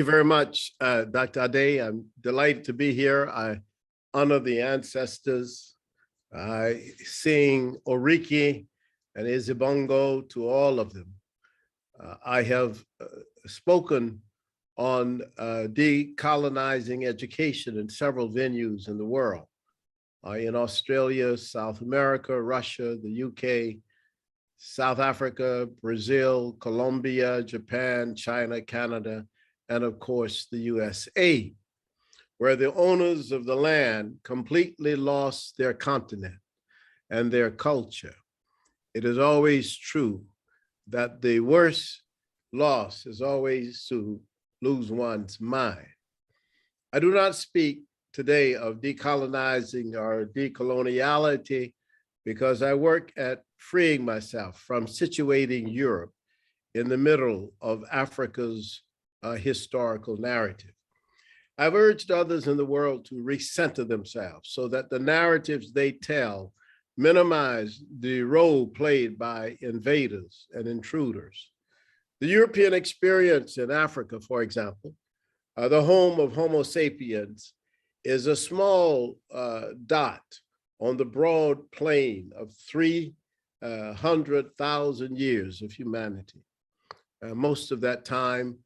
you very much, Dr. Ade. I'm delighted to be here. I honor the ancestors. I sing Oriki and Izibongo to all of them. I have spoken on decolonizing education in several venues in the world, in Australia, South America, Russia, the UK, South Africa, Brazil, Colombia, Japan, China, Canada, and of course, the USA, where the owners of the land completely lost their continent and their culture. It is always true that the worst loss is always to lose one's mind. I do not speak today of decolonizing or decoloniality because I work at freeing myself from situating Europe in the middle of Africa's historical narrative. I've urged others in the world to recenter themselves so that the narratives they tell minimize the role played by invaders and intruders. The European experience in Africa, for example, the home of Homo sapiens, is a small dot on the broad plane of 300,000 years of humanity. Most of that time,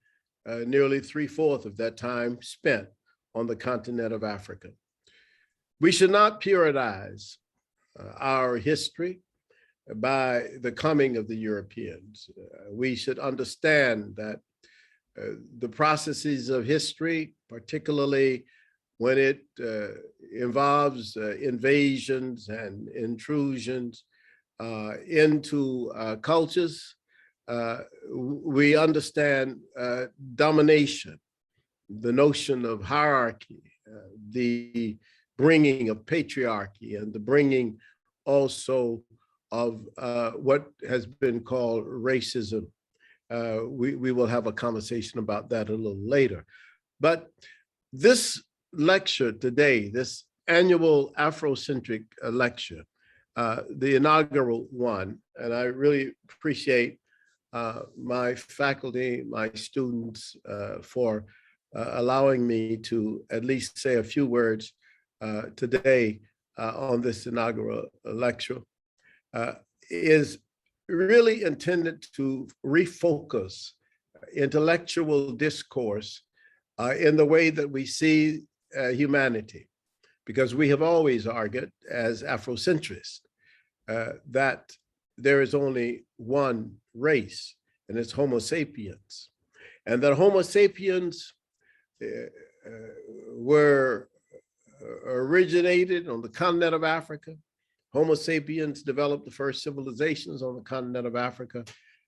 nearly 3/4 of that time spent on the continent of Africa. We should not periodize our history by the coming of the Europeans. We should understand that the processes of history, particularly when it involves invasions and intrusions into cultures, we understand domination, the notion of hierarchy, the bringing of patriarchy, and the bringing also of what has been called racism. We will have a conversation about that a little later. But this lecture today, this annual Afrocentric lecture, the inaugural one, and I really appreciate my faculty, my students for allowing me to at least say a few words today on this inaugural lecture, is really intended to refocus intellectual discourse in the way that we see humanity, because we have always argued as Afrocentrists that there is only one race, and it's Homo sapiens, and that Homo sapiens were originated on the continent of Africa. Homo sapiens developed the first civilizations on the continent of Africa,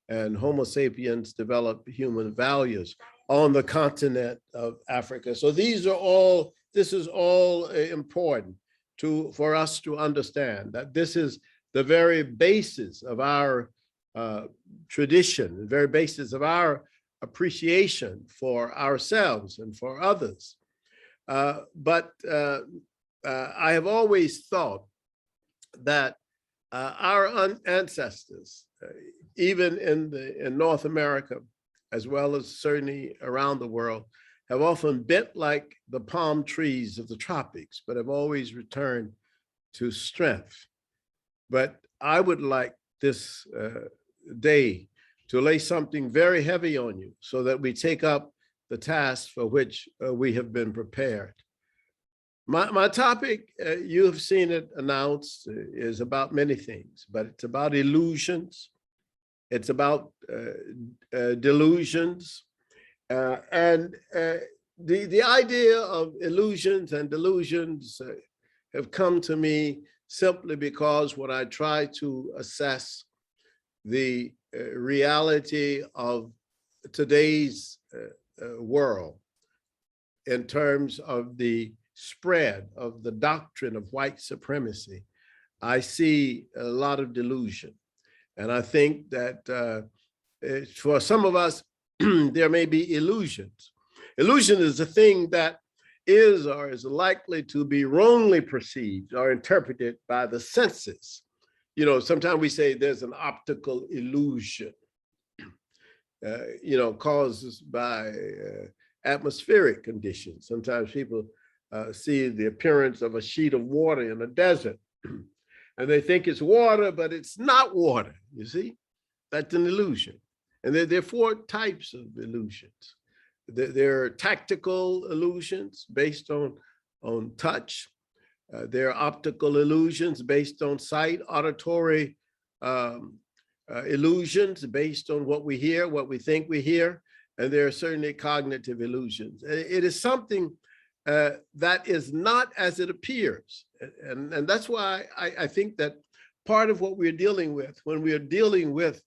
and Homo sapiens developed human values on the continent of Africa. So this is all important for us to understand that this is the very basis of our tradition, the very basis of our appreciation for ourselves and for others. But I have always thought that our ancestors, even in North America, as well as certainly around the world, have often bent like the palm trees of the tropics, but have always returned to strength. But I would like this day to lay something very heavy on you so that we take up the task for which we have been prepared. My topic, you have seen it announced, is about many things, but it's about illusions. It's about delusions. And the idea of illusions and delusions have come to me simply because when I try to assess the reality of today's world in terms of the spread of the doctrine of white supremacy, I see a lot of delusion. And I think that for some of us, there may be illusions. Illusion is a thing that is or is likely to be wrongly perceived or interpreted by the senses. You know, sometimes we say there's an optical illusion, caused by atmospheric conditions. Sometimes people see the appearance of a sheet of water in a desert, and they think it's water, but it's not water, you see? That's an illusion. And there are four types of illusions. There are tactical illusions based on touch. There are optical illusions based on sight, auditory illusions based on what we hear, what we think we hear, and there are certainly cognitive illusions. It is something that is not as it appears. And that's why I think that part of what we're dealing with, when we are dealing with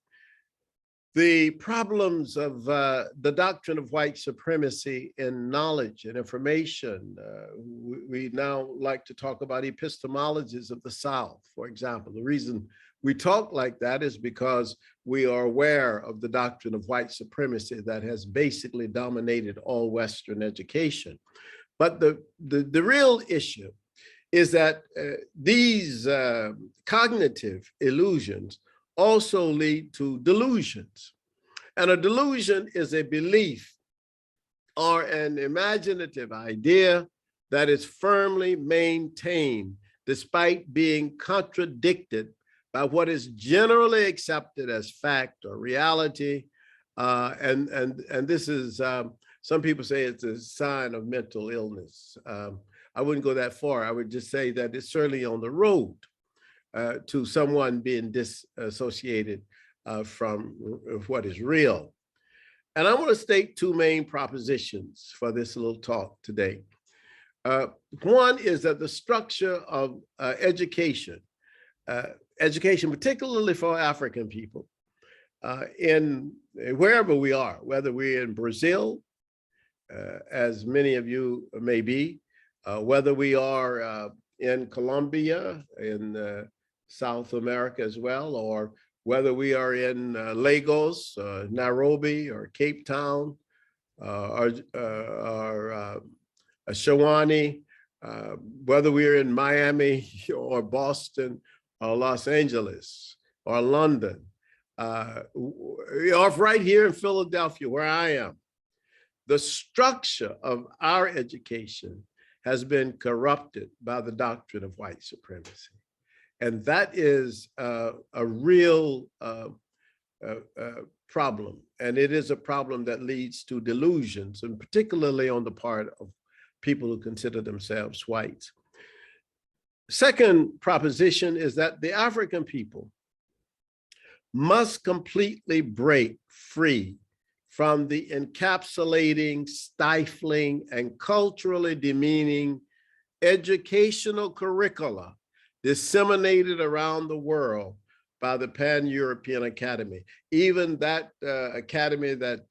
the problems of the doctrine of white supremacy in knowledge and information, we now like to talk about epistemologies of the South, for example. The reason we talk like that is because we are aware of the doctrine of white supremacy that has basically dominated all Western education. But the real issue is that these cognitive illusions also lead to delusions. And a delusion is a belief or an imaginative idea that is firmly maintained despite being contradicted by what is generally accepted as fact or reality. And this is, some people say it's a sign of mental illness. I wouldn't go that far. I would just say that it's certainly on the road to someone being disassociated from what is real. And I want to state two main propositions for this little talk today. One is that the structure of education, particularly for African people, in wherever we are, whether we're in Brazil, as many of you may be, whether we are in Colombia, in South America as well, or whether we are in Lagos, Nairobi, or Cape Town, or Shawani, whether we are in Miami or Boston or Los Angeles or London, or right here in Philadelphia, where I am. The structure of our education has been corrupted by the doctrine of white supremacy. And that is a real problem. And it is a problem that leads to delusions, and particularly on the part of people who consider themselves whites. Second proposition is that the African people must completely break free from the encapsulating, stifling, and culturally demeaning educational curricula disseminated around the world by the Pan-European Academy. Even that academy that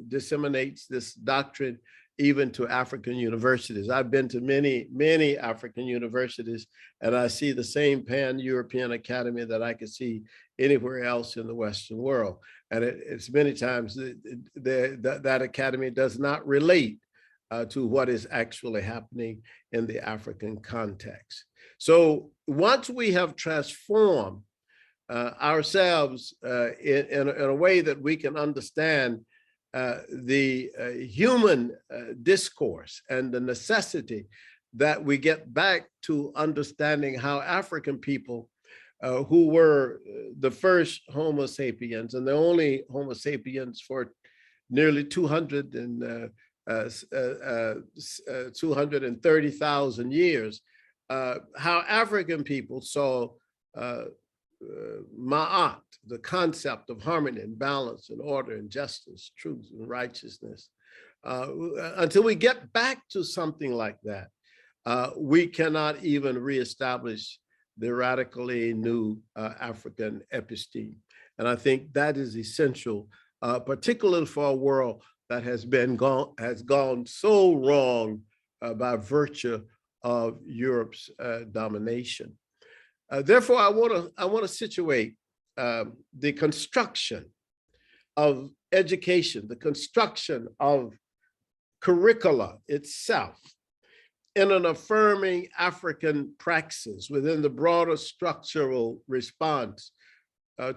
disseminates this doctrine even to African universities. I've been to many, many African universities, and I see the same Pan-European Academy that I could see anywhere else in the Western world. And it's many times that academy does not relate to what is actually happening in the African context. So once we have transformed ourselves in a way that we can understand the human discourse and the necessity that we get back to understanding how African people who were the first Homo sapiens and the only Homo sapiens for nearly 230,000 years, how African people saw Ma'at, the concept of harmony and balance and order and justice, truth and righteousness. Until we get back to something like that, we cannot even reestablish the radically new African episteme. And I think that is essential, particularly for a world that has gone so wrong by virtue of Europe's domination. Therefore, I want to situate the construction of education, the construction of curricula itself in an affirming African praxis within the broader structural response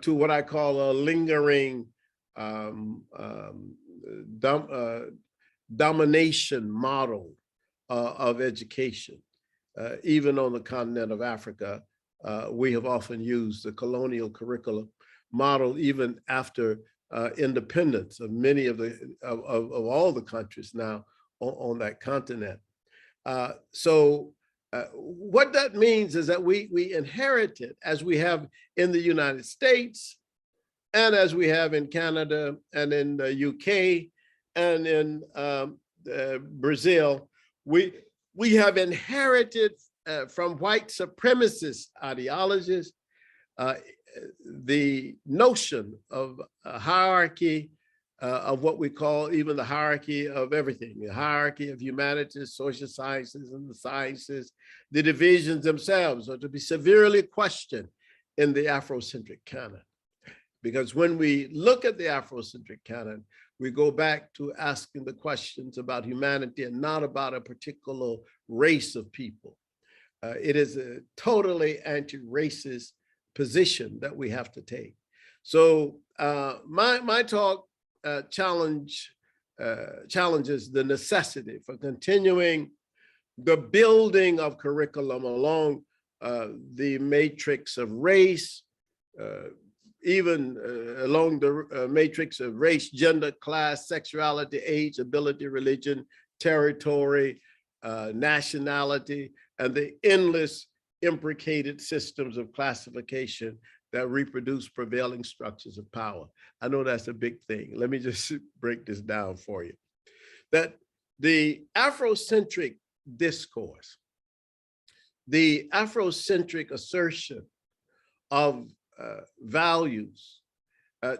to what I call a lingering domination model of education. Even on the continent of Africa, we have often used the colonial curriculum model even after independence of many of all the countries now on that continent. So what that means is that we inherited, as we have in the United States, and as we have in Canada and in the UK and in Brazil, we have inherited from white supremacist ideologies the notion of a hierarchy of what we call even the hierarchy of everything, the hierarchy of humanities, social sciences, and the sciences. The divisions themselves are to be severely questioned in the Afrocentric canon. Because when we look at the Afrocentric canon, we go back to asking the questions about humanity and not about a particular race of people. It is a totally anti-racist position that we have to take. So my talk challenges the necessity for continuing the building of curriculum along the matrix of race, even along the matrix of race, gender, class, sexuality, age, ability, religion, territory, nationality, and the endless imbricated systems of classification that reproduce prevailing structures of power. I know that's a big thing. Let me just break this down for you. That the Afrocentric discourse, the Afrocentric assertion of values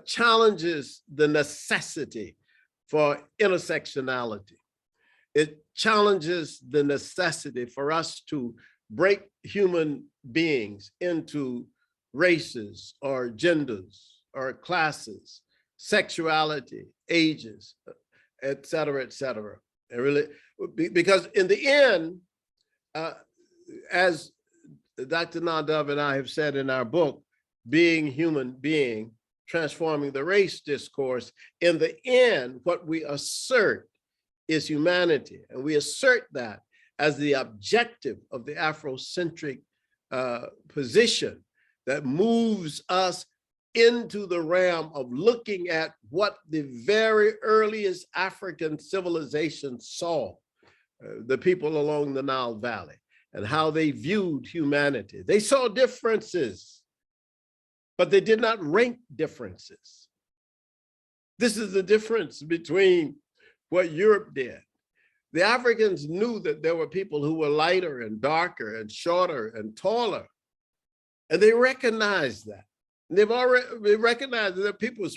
challenges the necessity for intersectionality. It challenges the necessity for us to break human beings into races or genders or classes, sexuality, ages, et cetera, et cetera. And really, because in the end, as Dr. Nadav and I have said in our book, Being Human Being, Transforming the Race Discourse, in the end, what we assert is humanity. And we assert that as the objective of the Afrocentric position that moves us into the realm of looking at what the very earliest African civilizations saw, the people along the Nile Valley, and how they viewed humanity. They saw differences, but they did not rank differences. This is the difference between what Europe did. The Africans knew that there were people who were lighter and darker and shorter and taller, and they recognized that. And they've already recognized that people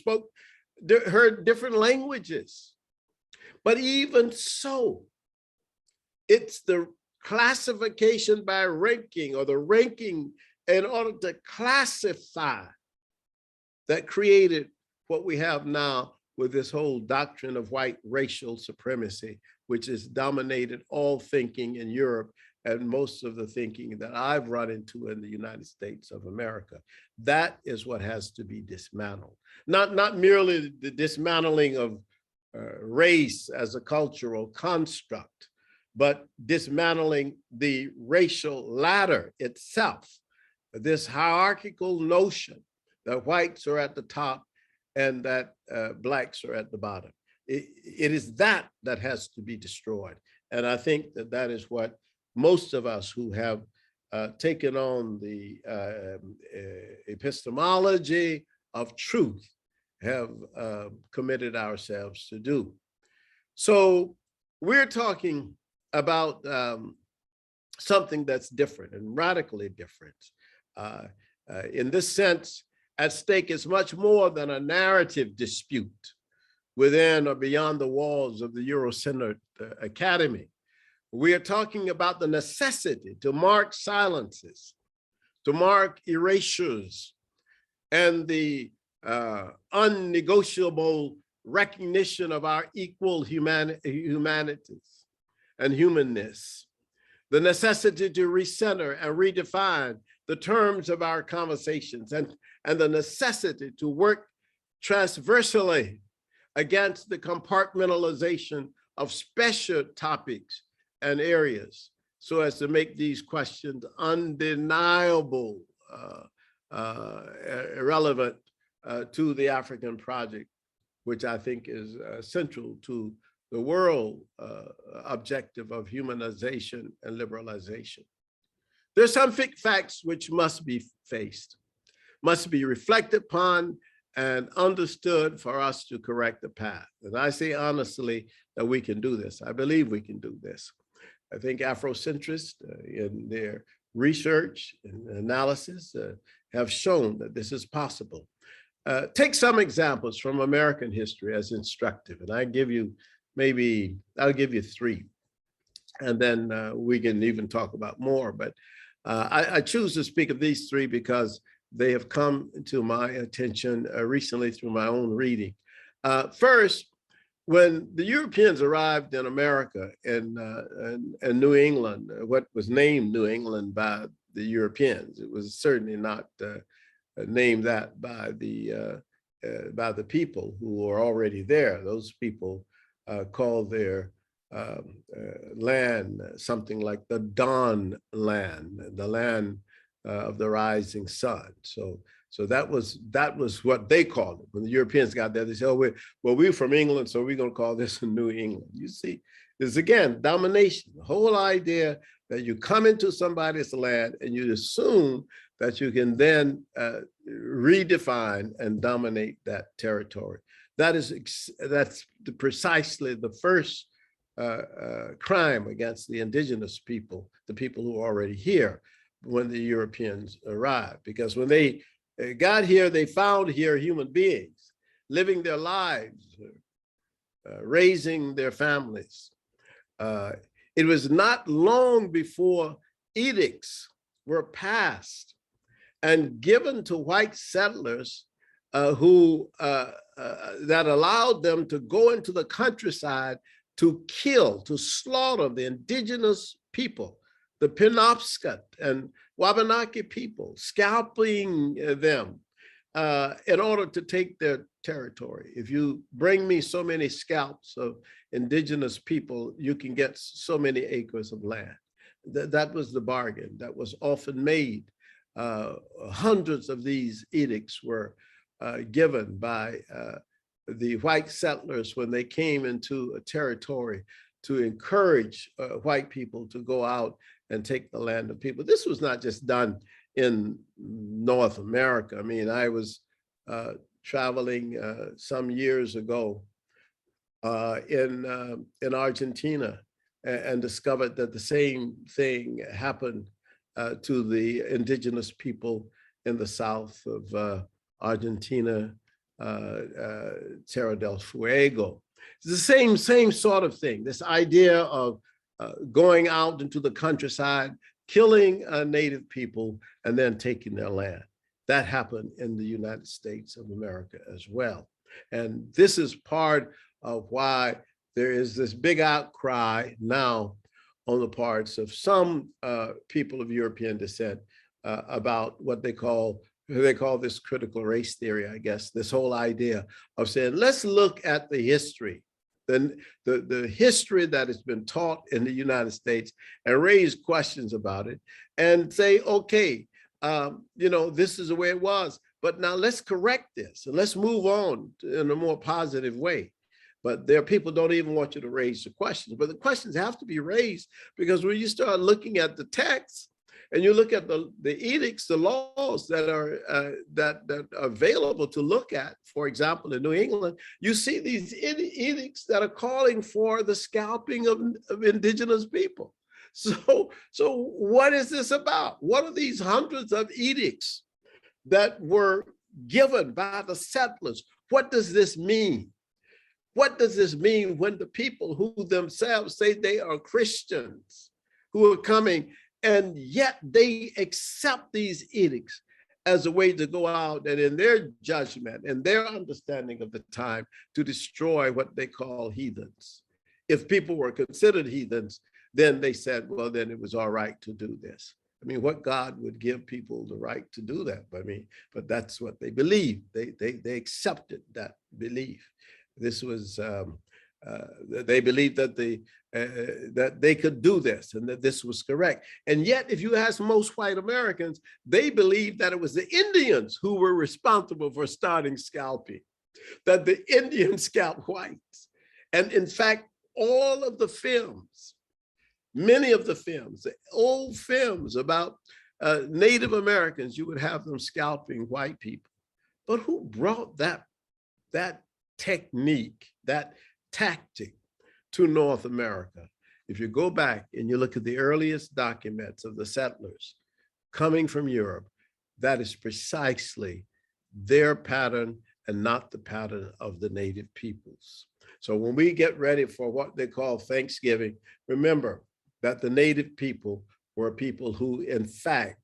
heard different languages. But even so, it's the classification by ranking, or the ranking in order to classify, that created what we have now with this whole doctrine of white racial supremacy, which has dominated all thinking in Europe and most of the thinking that I've run into in the United States of America. That is what has to be dismantled. Not merely the dismantling of race as a cultural construct, but dismantling the racial ladder itself, this hierarchical notion that whites are at the top and that blacks are at the bottom. It is that that has to be destroyed. And I think that that is what most of us who have taken on the epistemology of truth have committed ourselves to do. So we're talking about something that's different and radically different. In this sense, at stake is much more than a narrative dispute within or beyond the walls of the Eurocentric Academy. We are talking about the necessity to mark silences, to mark erasures, and the unnegotiable recognition of our equal humanities and humanness, the necessity to recenter and redefine the terms of our conversations, and the necessity to work transversally against the compartmentalization of special topics and areas so as to make these questions undeniable, irrelevant to the African project, which I think is central to the world objective of humanization and liberalization. There's some facts which must be faced, must be reflected upon and understood for us to correct the path. And I say honestly that we can do this. I believe we can do this. I think Afrocentrists in their research and analysis have shown that this is possible. Take some examples from American history as instructive, and I'll give you three, and then we can even talk about more. But I choose to speak of these three because they have come to my attention recently through my own reading. First, when the Europeans arrived in America and New England, what was named New England by the Europeans, it was certainly not named that by the people who were already there. Those people called their land something like the Dawn Land, the land of the rising sun. So that was what they called it. When the Europeans got there, they said, "Oh, we're from England, so we're going to call this New England." You see, this again domination. The whole idea that you come into somebody's land and you assume that you can then redefine and dominate that territory. That's precisely the first crime against the indigenous people, the people who are already here when the Europeans arrived. Because when they got here, they found here human beings living their lives, raising their families. It was not long before edicts were passed and given to white settlers who that allowed them to go into the countryside to kill, to slaughter the indigenous people, the Penobscot and Wabanaki people, scalping them in order to take their territory. If you bring me so many scalps of indigenous people, you can get so many acres of land. That was the bargain that was often made. Hundreds of these edicts were given by the white settlers when they came into a territory to encourage white people to go out and take the land of people. This was not just done in North America. I mean, I was traveling some years ago in Argentina and discovered that the same thing happened to the indigenous people in the south of Argentina, Terra del Fuego. It's the same sort of thing, this idea of going out into the countryside, killing native people, and then taking their land. That happened in the United States of America as well. And this is part of why there is this big outcry now on the parts of some people of European descent about what they call this critical race theory, I guess, this whole idea of saying, let's look at the history, the history that has been taught in the United States and raise questions about it and say, okay, this is the way it was, but now let's correct this and let's move on in a more positive way. But there are people who don't even want you to raise the questions, but the questions have to be raised because when you start looking at the text and you look at the edicts, the laws that are that are available to look at, for example, in New England, you see these edicts that are calling for the scalping of indigenous people. So what is this about? What are these hundreds of edicts that were given by the settlers? What does this mean? What does this mean when the people who themselves say they are Christians who are coming and yet they accept these edicts as a way to go out and in their judgment and their understanding of the time to destroy what they call heathens? If people were considered heathens, then they said, well, then it was all right to do this. I mean, what God would give people the right to do that? But that's what they believed. They accepted that belief. This was They believed that that they could do this and that this was correct. And yet, if you ask most white Americans, they believed that it was the Indians who were responsible for starting scalping, that the Indians scalped whites. And in fact, all of the films, many of the films, the old films about Native Americans, you would have them scalping white people. But who brought that technique, that tactic to North America? If you go back and you look at the earliest documents of the settlers coming from Europe, that is precisely their pattern and not the pattern of the native peoples. So when we get ready for what they call Thanksgiving, remember that the native people were people who, in fact,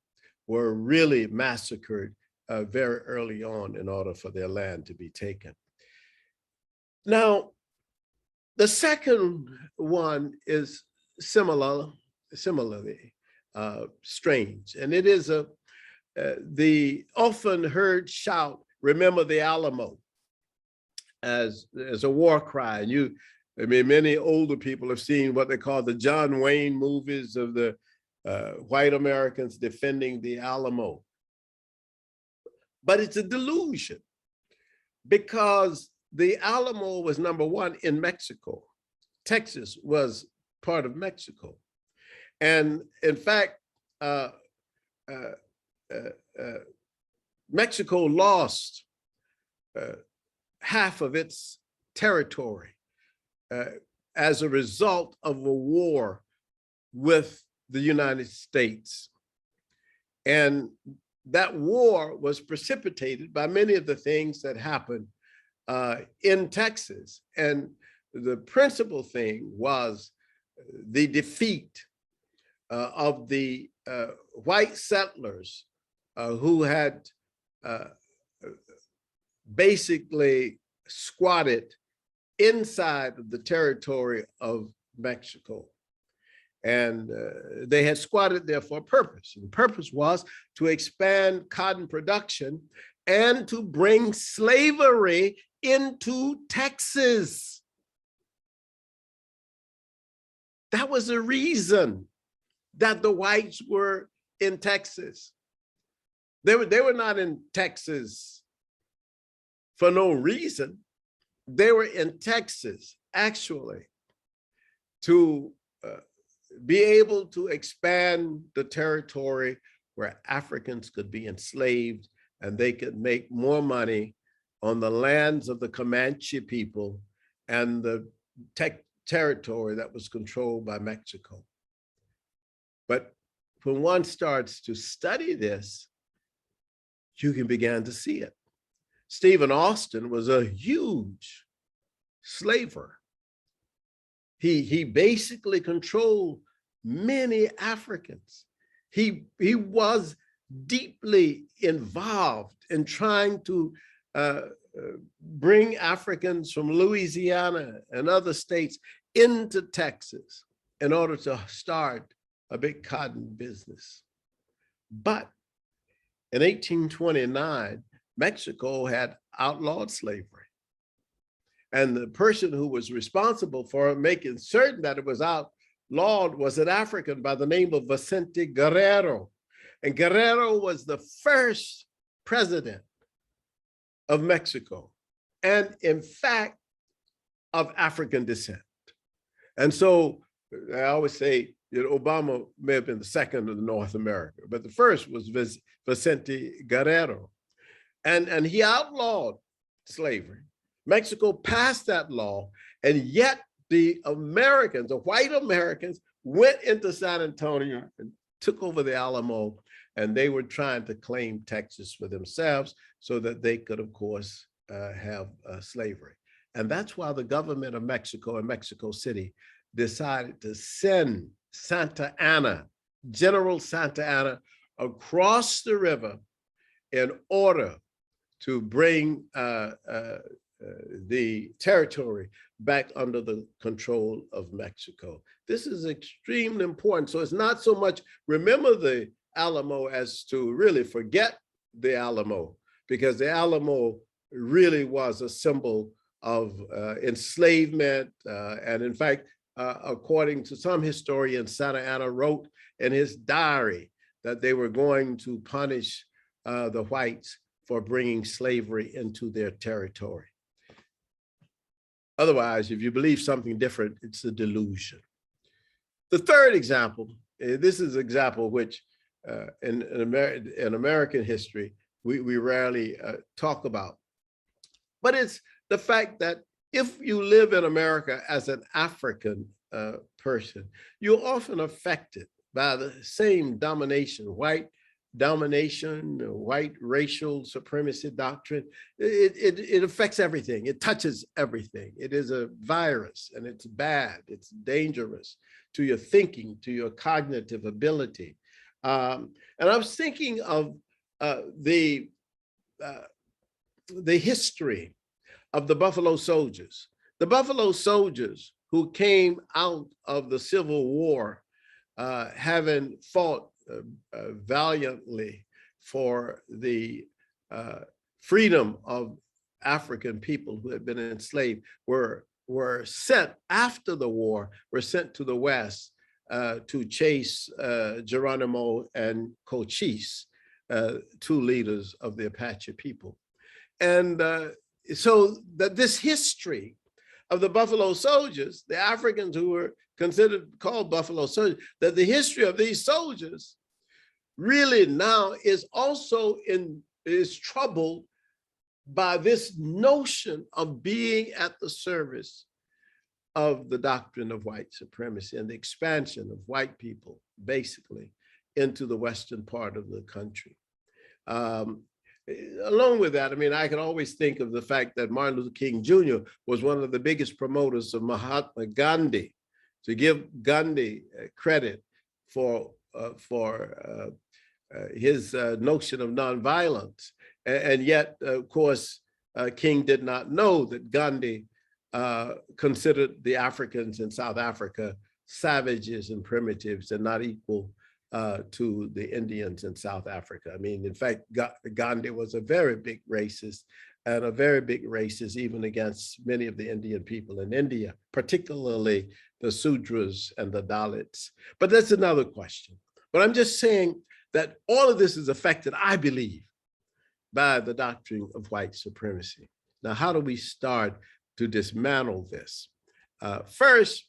were really massacred very early on in order for their land to be taken. Now, the second one is similarly strange, and it is the often heard shout, "Remember the Alamo," as a war cry. And many older people have seen what they call the John Wayne movies of the white Americans defending the Alamo. But it's a delusion, because the Alamo was number one in Mexico. Texas was part of Mexico. And in fact, Mexico lost half of its territory as a result of a war with the United States. And that war was precipitated by many of the things that happened in Texas. And the principal thing was the defeat of the white settlers who had basically squatted inside of the territory of Mexico. And they had squatted there for a purpose. And the purpose was to expand cotton production and to bring slavery into Texas. That was the reason that the whites were in Texas. They were not in Texas for no reason. They were in Texas, actually, to be able to expand the territory where Africans could be enslaved and they could make more money on the lands of the Comanche people and the territory that was controlled by Mexico. But when one starts to study this, you can begin to see it. Stephen Austin was a huge slaver. He basically controlled many Africans. He was deeply involved in trying to bring Africans from Louisiana and other states into Texas in order to start a big cotton business. But in 1829, Mexico had outlawed slavery. And the person who was responsible for making certain that it was outlawed was an African by the name of Vicente Guerrero. And Guerrero was the first president of Mexico, and in fact, of African descent. And so I always say, Obama may have been the second in North America, but the first was Vicente Guerrero. And he outlawed slavery. Mexico passed that law, and yet the Americans, the white Americans, went into San Antonio and took over the Alamo, and they were trying to claim Texas for themselves so that they could, of course, have slavery. And that's why the government of Mexico and Mexico City decided to send Santa Anna, General Santa Anna, across the river in order to bring the territory back under the control of Mexico. This is extremely important. So it's not so much remember the Alamo as to really forget the Alamo, because the Alamo really was a symbol of enslavement. And in fact, according to some historians, Santa Anna wrote in his diary that they were going to punish the whites for bringing slavery into their territory. Otherwise, if you believe something different, it's a delusion. The third example, this is an example which in American history, we rarely talk about. But it's the fact that if you live in America as an African person, you're often affected by the same domination, white domination, white racial supremacy doctrine. It affects everything. It touches everything. It is a virus, and it's bad. It's dangerous to your thinking, to your cognitive ability. And I was thinking of the history of the Buffalo Soldiers. The Buffalo Soldiers who came out of the Civil War, having fought valiantly for the freedom of African people who had been enslaved, were sent after the war, were sent to the West to chase Geronimo and Cochise, two leaders of the Apache people. And so that this history of the Buffalo Soldiers, the Africans who were called Buffalo Soldiers, that the history of these soldiers really now is also is troubled by this notion of being at the service of the doctrine of white supremacy and the expansion of white people, basically, into the western part of the country. Along with that, I mean, I can always think of the fact that Martin Luther King Jr. was one of the biggest promoters of Mahatma Gandhi. To give Gandhi credit for his notion of nonviolence, and yet, of course, King did not know that Gandhi considered the Africans in South Africa savages and primitives and not equal to the Indians in South Africa. I mean, in fact, Gandhi was a very big racist, and a very big racist even against many of the Indian people in India, particularly the Sudras and the Dalits. But that's another question. But I'm just saying that all of this is affected, I believe, by the doctrine of white supremacy. Now, how do we start to dismantle this? First,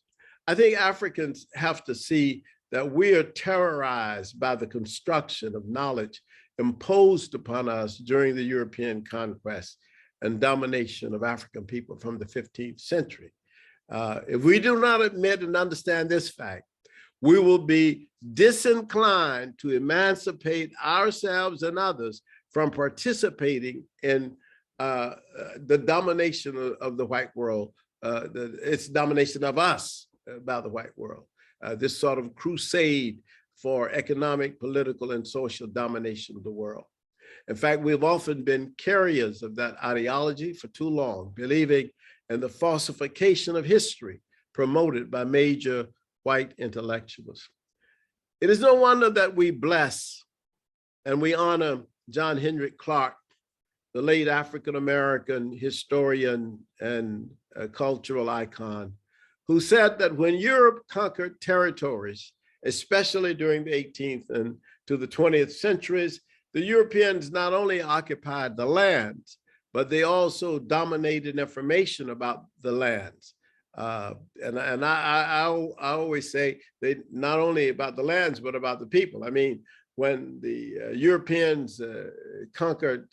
I think Africans have to see that we are terrorized by the construction of knowledge imposed upon us during the European conquest and domination of African people from the 15th century. If we do not admit and understand this fact, we will be disinclined to emancipate ourselves and others from participating in the domination of the white world, its domination of us by the white world. This sort of crusade for economic, political, and social domination of the world. In fact, we've often been carriers of that ideology for too long, believing in the falsification of history promoted by major white intellectuals. It is no wonder that we bless and we honor John Hendrick Clark, the late African-American historian and cultural icon, who said that when Europe conquered territories, especially during the 18th and to the 20th centuries, the Europeans not only occupied the lands, but they also dominated information about the lands. And I always say they not only about the lands, but about the people. I mean, when the Europeans conquered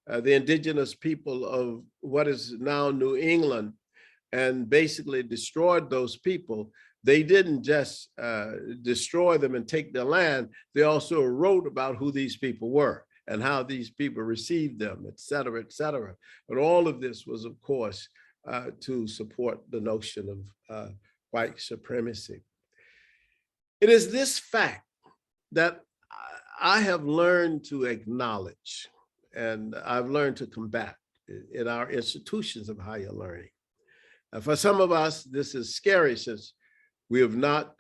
the indigenous people of what is now New England and basically destroyed those people, they didn't just destroy them and take their land, they also wrote about who these people were and how these people received them, et cetera, et cetera. But all of this was, of course, to support the notion of white supremacy. It is this fact that I have learned to acknowledge and I've learned to combat in our institutions of higher learning. For some of us, this is scary since we have not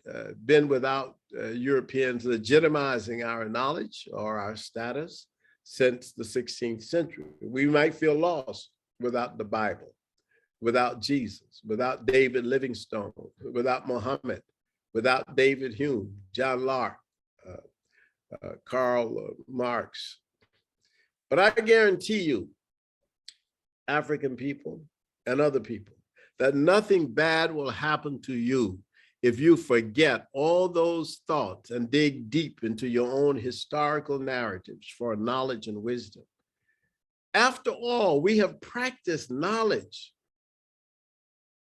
been without Europeans legitimizing our knowledge or our status since the 16th century. We might feel lost without the Bible. without Jesus, without David Livingstone, without Muhammad, without David Hume, John Locke, Karl Marx. But I guarantee you, African people and other people, that nothing bad will happen to you if you forget all those thoughts and dig deep into your own historical narratives for knowledge and wisdom. After all, we have practiced knowledge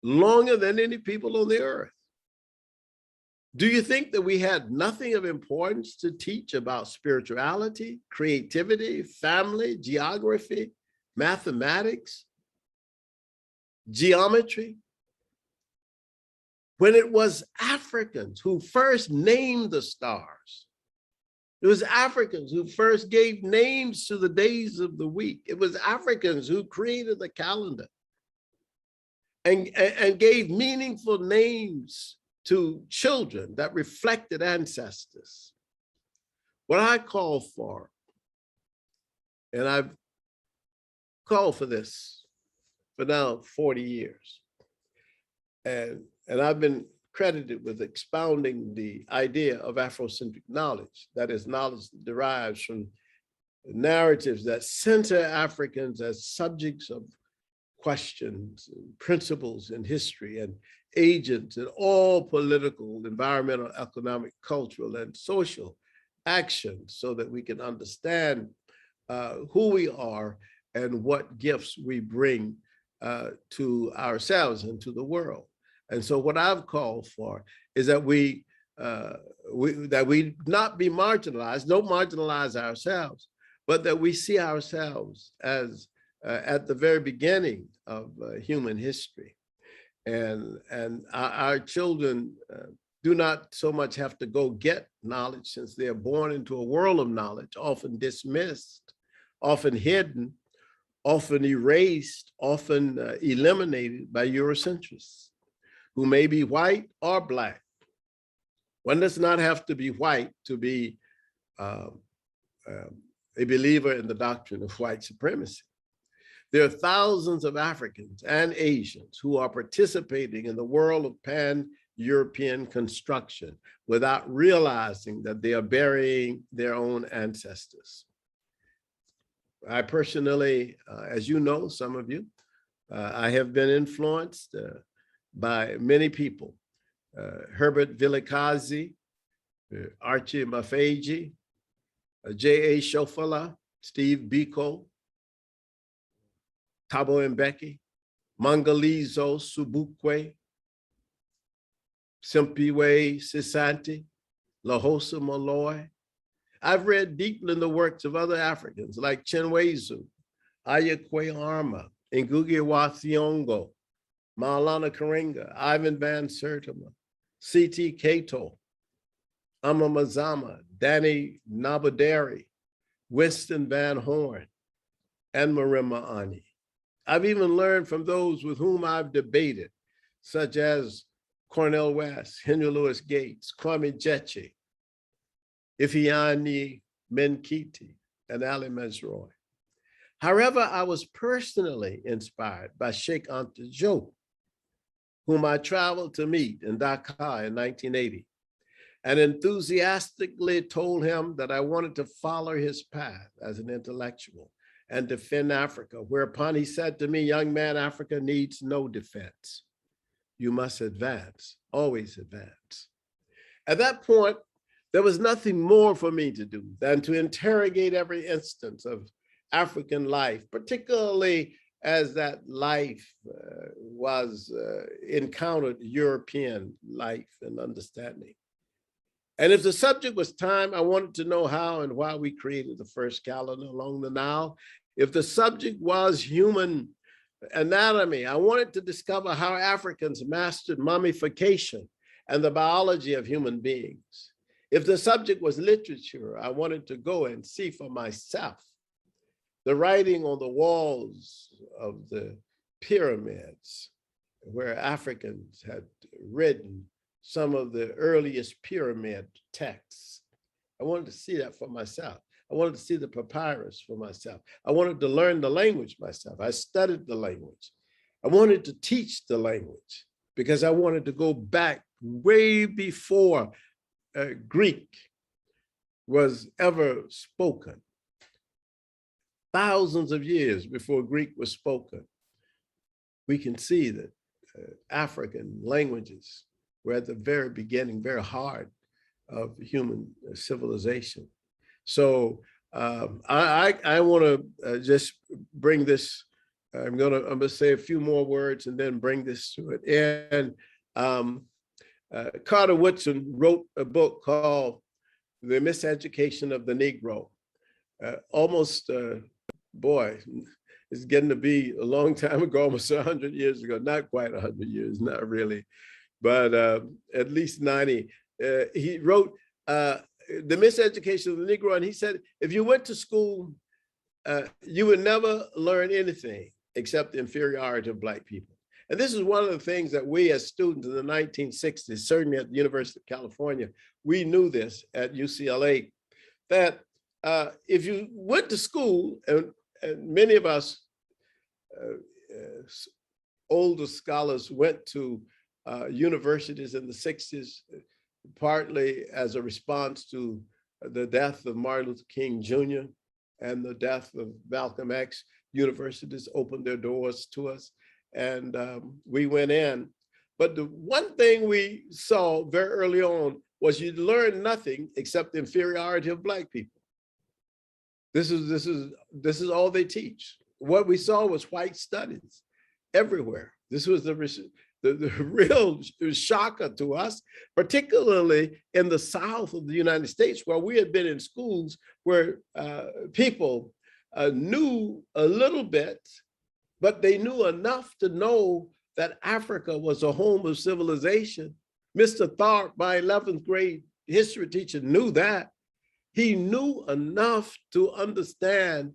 longer than any people on the earth. Do you think that we had nothing of importance to teach about spirituality, creativity, family, geography, mathematics, geometry? When it was Africans who first named the stars. It was Africans who first gave names to the days of the week. It was Africans who created the calendar and gave meaningful names to children that reflected ancestors. What I call for, and I've called for this for now 40 years, and I've been credited with expounding the idea of Afrocentric knowledge, that is, knowledge that derives from narratives that center Africans as subjects of questions, and principles in history, and agents in all political, environmental, economic, cultural, and social actions, so that we can understand who we are and what gifts we bring to ourselves and to the world. And so what I've called for is that we not be marginalized, don't marginalize ourselves, but that we see ourselves as at the very beginning of human history. And our children do not so much have to go get knowledge, since they are born into a world of knowledge, often dismissed, often hidden, often erased, often eliminated by Eurocentrists, who may be white or Black. One does not have to be white to be a believer in the doctrine of white supremacy. There are thousands of Africans and Asians who are participating in the world of pan-European construction without realizing that they are burying their own ancestors. I personally, as you know, some of you, I have been influenced by many people, Herbert Vilakazi, Archie Mafeji, J.A. Shofala, Steve Biko, Thabo Mbeki, Mangalizo Subukwe, Simpiwe Asante, Lahosa Malloy. I've read deeply in the works of other Africans like Chinwezu, Ayakwe Arma, Ngugi wa Thiong'o, Maulana Karenga, Ivan Van Sertima, C.T. Cato, Amma Mazama, Danny Nabaderi, Winston Van Horn, and Marima Ani. I've even learned from those with whom I've debated, such as Cornel West, Henry Louis Gates, Kwame Gyekye, Ifeanyi Menkiti, and Ali Mazrui. However, I was personally inspired by Sheikh Anta Diop, whom I traveled to meet in Dakar in 1980, and enthusiastically told him that I wanted to follow his path as an intellectual and defend Africa, whereupon he said to me, "Young man, Africa needs no defense. You must advance, always advance." At that point, there was nothing more for me to do than to interrogate every instance of African life, particularly as that life was encountered European life and understanding. And if the subject was time, I wanted to know how and why we created the first calendar along the Nile. If the subject was human anatomy, I wanted to discover how Africans mastered mummification and the biology of human beings. If the subject was literature, I wanted to go and see for myself the writing on the walls of the pyramids, where Africans had written some of the earliest pyramid texts. I wanted to see that for myself. I wanted to see the papyrus for myself. I wanted to learn the language myself. I studied the language. I wanted to teach the language because I wanted to go back way before Greek was ever spoken. Thousands of years before Greek was spoken, we can see that African languages were at the very beginning, very hard of human civilization. So I want to just bring this. I'm gonna say a few more words and then bring this to it. And Carter Woodson wrote a book called "The Miseducation of the Negro." Boy, it's getting to be a long time ago, almost 100 years ago. Not quite 100 years, not really, but at least 90. He wrote The Miseducation of the Negro, and he said, if you went to school, you would never learn anything except the inferiority of Black people. And this is one of the things that we as students in the 1960s, certainly at the University of California, we knew this at UCLA, that if you went to school, and many of us older scholars went to universities in the 60s, partly as a response to the death of Martin Luther King Jr. and the death of Malcolm X. Universities opened their doors to us, and we went in. But the one thing we saw very early on was you learn nothing except the inferiority of Black people. This is all they teach. What we saw was white studies everywhere. This was the real shocker to us, particularly in the South of the United States, where we had been in schools where people knew a little bit, but they knew enough to know that Africa was a home of civilization. Mr. Tharp, my 11th grade history teacher, knew that. He knew enough to understand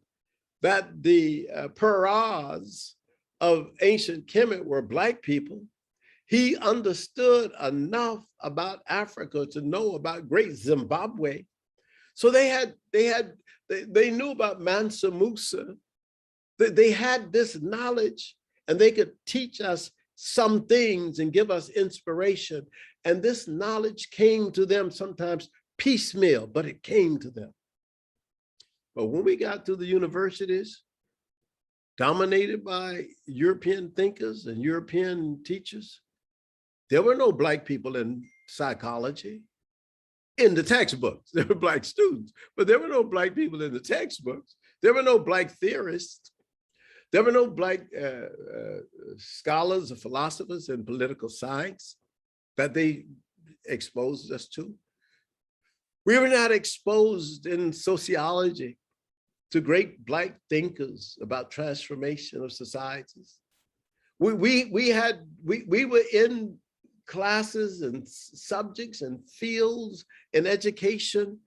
that the Paras of ancient Kemet were Black people. He understood enough about Africa to know about Great Zimbabwe. So they knew about Mansa Musa. They had this knowledge, and they could teach us some things and give us inspiration. And this knowledge came to them sometimes piecemeal, but it came to them. But when we got to the universities, dominated by European thinkers and European teachers, there were no Black people in psychology. In the textbooks, there were Black students, but there were no Black people in the textbooks. There were no Black theorists. There were no Black scholars or philosophers in political science that they exposed us to. We were not exposed in sociology to great Black thinkers about transformation of societies. We were in classes and subjects and fields in education.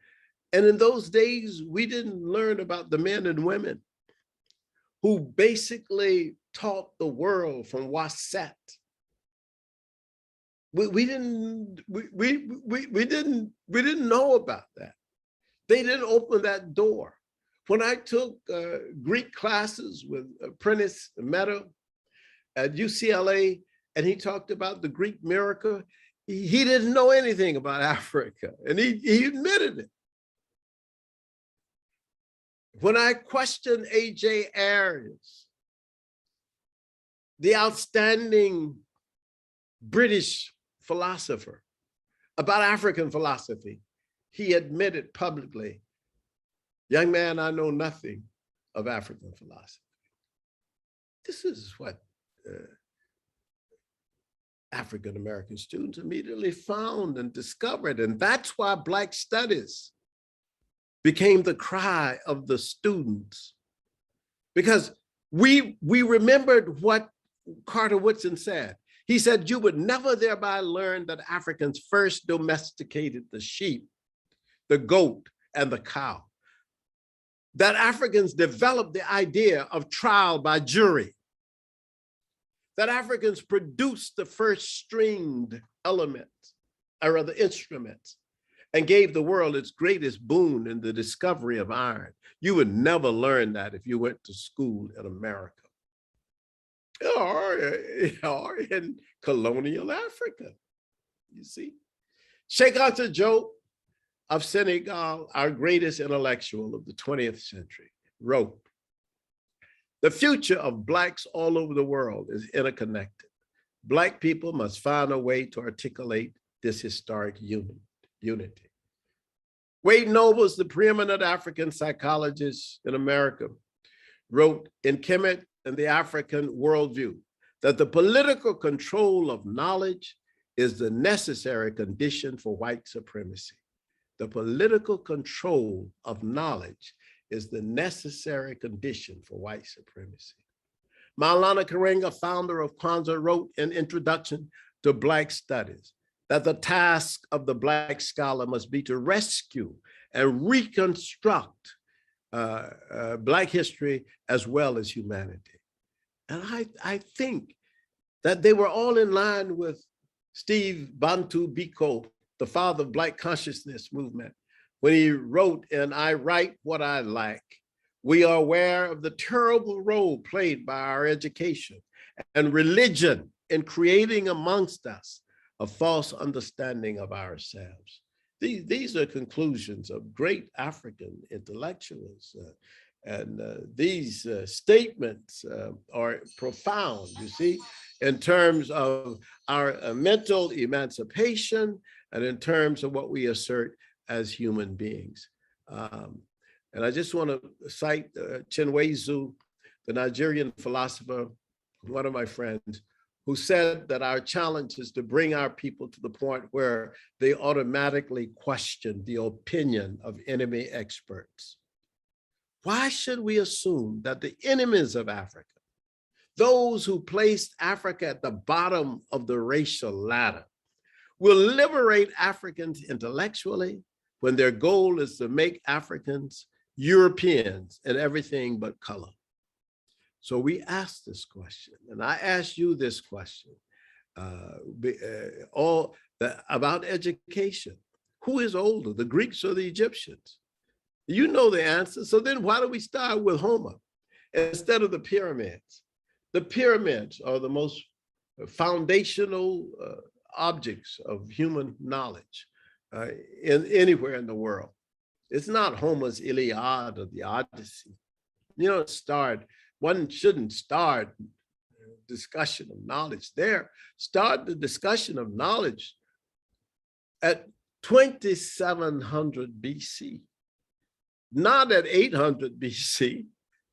And in those days, we didn't learn about the men and women who basically taught the world from Wasset. We didn't know about that. They didn't open that door. When I took Greek classes with Prentice Meadow at UCLA, and he talked about the Greek miracle, he didn't know anything about Africa, and he admitted it. When I questioned A.J. Ayres, the outstanding British philosopher, about African philosophy, he admitted publicly, young man, I know nothing of African philosophy. This is what African-American students immediately found and discovered. And that's why Black studies became the cry of the students, because we remembered what Carter Woodson said. He said, you would never thereby learn that Africans first domesticated the sheep, the goat, and the cow. That Africans developed the idea of trial by jury. That Africans produced the first stringed elements, or rather instruments, and gave the world its greatest boon in the discovery of iron. You would never learn that if you went to school in America. or in colonial Africa, you see. Sheikh Anta Diop of Senegal, our greatest intellectual of the 20th century, wrote, "The future of Blacks all over the world is interconnected. Black people must find a way to articulate this historic unity." Wade Nobles, the preeminent African psychologist in America, wrote in Kemet and the African Worldview that the political control of knowledge is the necessary condition for white supremacy. The political control of knowledge is the necessary condition for white supremacy. Maulana Karenga, founder of Kwanzaa, wrote in Introduction to Black Studies that the task of the Black scholar must be to rescue and reconstruct Black history as well as humanity. And I think that they were all in line with Steve Bantu Biko, the father of Black consciousness movement, when he wrote in I Write What I Like, "We are aware of the terrible role played by our education and religion in creating amongst us a false understanding of ourselves." These are conclusions of great African intellectuals. These statements are profound, you see, in terms of our mental emancipation and in terms of what we assert as human beings. And I just want to cite Chinwezu, the Nigerian philosopher, one of my friends, who said that our challenge is to bring our people to the point where they automatically question the opinion of enemy experts. Why should we assume that the enemies of Africa, those who placed Africa at the bottom of the racial ladder, will liberate Africans intellectually when their goal is to make Africans Europeans in everything but color? So we asked this question, and I asked you this question about education. Who is older, the Greeks or the Egyptians? You know the answer. So then why do we start with Homer instead of the pyramids? The pyramids are the most foundational objects of human knowledge anywhere in the world. It's not Homer's Iliad or the Odyssey. You know, one shouldn't start discussion of knowledge there. Start the discussion of knowledge at 2700 BC. Not at 800 BC,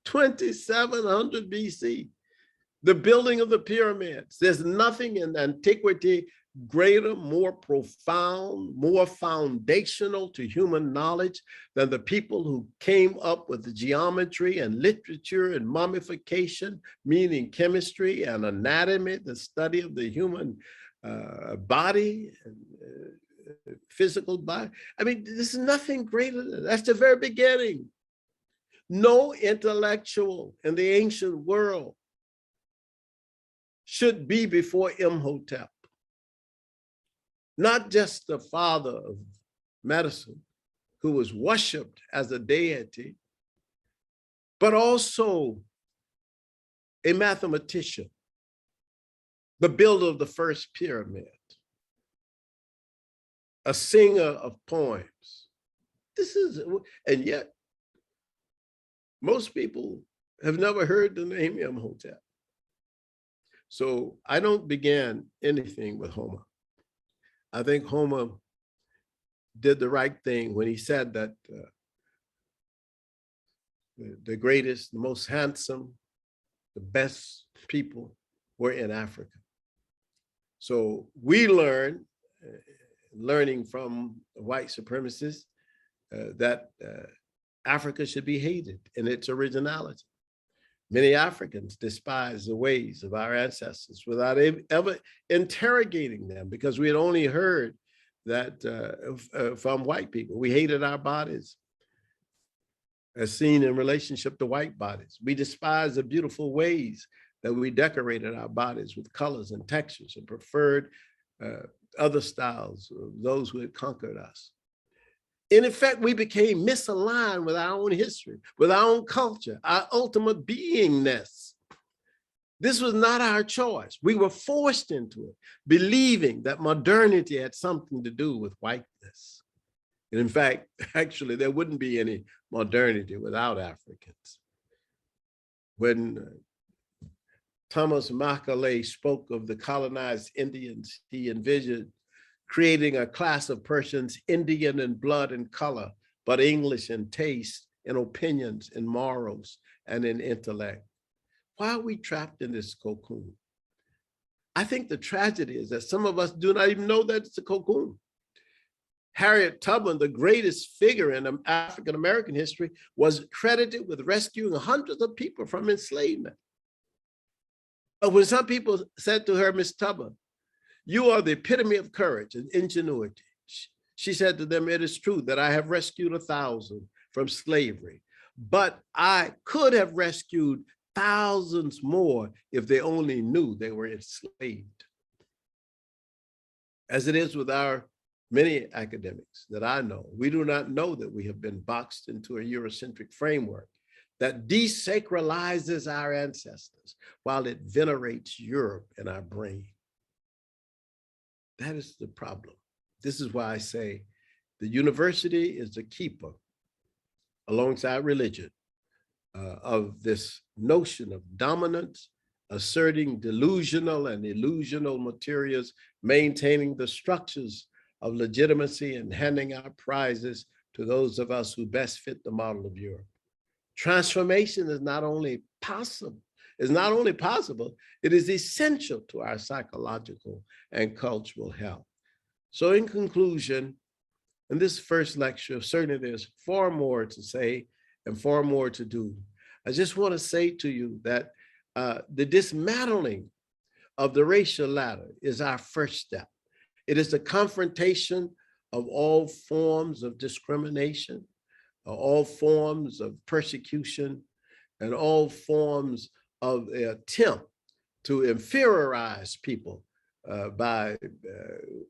2700 BC, the building of the pyramids. There's nothing in antiquity greater, more profound, more foundational to human knowledge than the people who came up with the geometry and literature and mummification, meaning chemistry and anatomy, the study of the human body, and, physical body. I mean, there's nothing greater than that. That's the very beginning. No intellectual in the ancient world should be before Imhotep. Not just the father of medicine, who was worshipped as a deity, but also a mathematician, the builder of the first pyramid, a singer of poems. And yet, most people have never heard the name Imhotep. So I don't begin anything with Homer. I think Homer did the right thing when he said that the greatest, the most handsome, the best people were in Africa. So we learning from white supremacists that Africa should be hated in its originality. Many Africans despise the ways of our ancestors without ever interrogating them, because we had only heard that from white people. We hated our bodies as seen in relationship to white bodies. We despise the beautiful ways that we decorated our bodies with colors and textures and preferred other styles of those who had conquered us. In effect, we became misaligned with our own history, with our own culture, our ultimate beingness. This was not our choice. We were forced into it, believing that modernity had something to do with whiteness. And in fact, actually, there wouldn't be any modernity without Africans. When Thomas Macaulay spoke of the colonized Indians, he envisioned creating a class of persons Indian in blood and color, but English in taste, in opinions, in morals, and in intellect. Why are we trapped in this cocoon? I think the tragedy is that some of us do not even know that it's a cocoon. Harriet Tubman, the greatest figure in African-American history, was credited with rescuing hundreds of people from enslavement. But when some people said to her, Miss Tubman, you are the epitome of courage and ingenuity, she said to them, it is true that I have rescued 1,000 from slavery, but I could have rescued thousands more if they only knew they were enslaved. As it is with our many academics that I know, we do not know that we have been boxed into a Eurocentric framework that desacralizes our ancestors while it venerates Europe in our brain. That is the problem. This is why I say the university is the keeper, alongside religion, of this notion of dominance, asserting delusional and illusional materials, maintaining the structures of legitimacy, and handing out prizes to those of us who best fit the model of Europe. Transformation is not only possible, it is essential to our psychological and cultural health. So in conclusion, in this first lecture, certainly there's far more to say and far more to do. I just want to say to you that the dismantling of the racial ladder is our first step. It is the confrontation of all forms of discrimination, all forms of persecution, and all forms of the attempt to inferiorize people by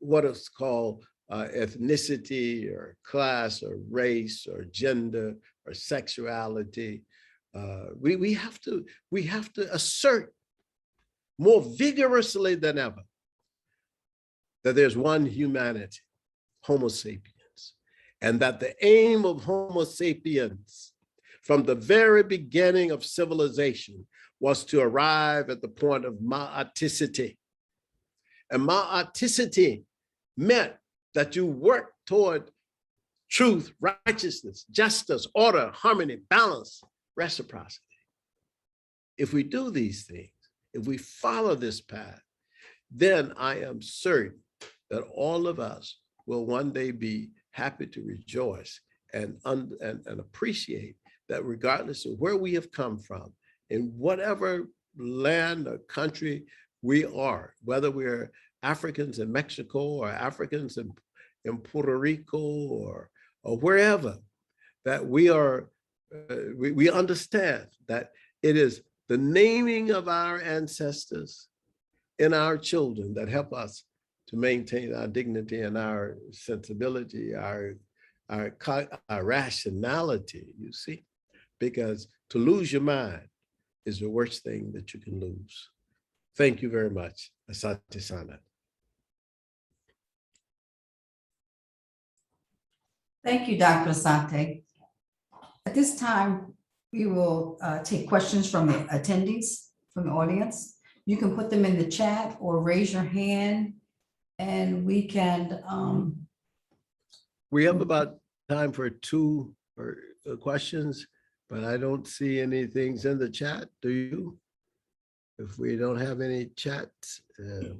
what is called ethnicity or class or race or gender or sexuality. We have to assert more vigorously than ever that there's one humanity, Homo sapiens, and that the aim of Homo sapiens from the very beginning of civilization was to arrive at the point of ma'aticity. And ma'aticity meant that you work toward truth, righteousness, justice, order, harmony, balance, reciprocity. If we do these things, if we follow this path, then I am certain that all of us will one day be happy to rejoice and appreciate that regardless of where we have come from, in whatever land or country we are, whether we're Africans in Mexico or Africans in Puerto Rico or wherever, that we understand that it is the naming of our ancestors in our children that help us to maintain our dignity and our sensibility, our rationality, you see, because to lose your mind is the worst thing that you can lose. Thank you very much. Asante sana. Thank you, Dr. Asante. At this time, we will take questions from the attendees, from the audience. You can put them in the chat or raise your hand and we can. We have about time for 2 questions, but I don't see anything in the chat. Do you? If we don't have any chats, it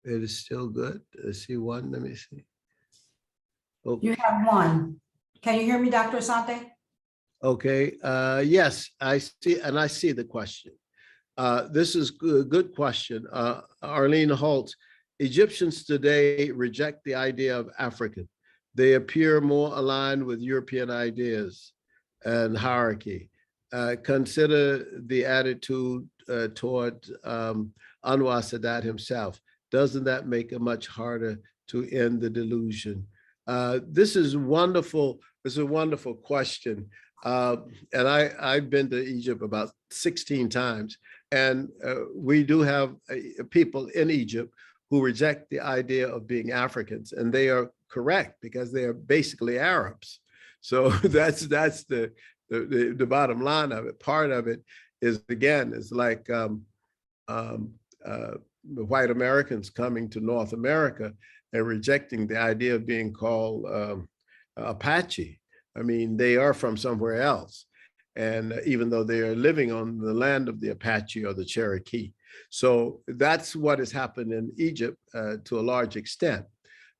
is still good. I see one, let me see. Oh. You have one. Can you hear me, Dr. Asante? Okay, yes, I see, and I see the question. This is a good question. Arlene Holt, Egyptians today reject the idea of African. They appear more aligned with European ideas and hierarchy. Consider the attitude toward Anwar Sadat himself. Doesn't that make it much harder to end the delusion? This is wonderful. This is a wonderful question. And I've been to Egypt about 16 times. And we do have people in Egypt who reject the idea of being Africans, and they are correct because they are basically Arabs. So that's the bottom line of it. Part of it is, again, is like the white Americans coming to North America and rejecting the idea of being called Apache. I mean, they are from somewhere else. And even though they are living on the land of the Apache or the Cherokee. So that's what has happened in Egypt to a large extent,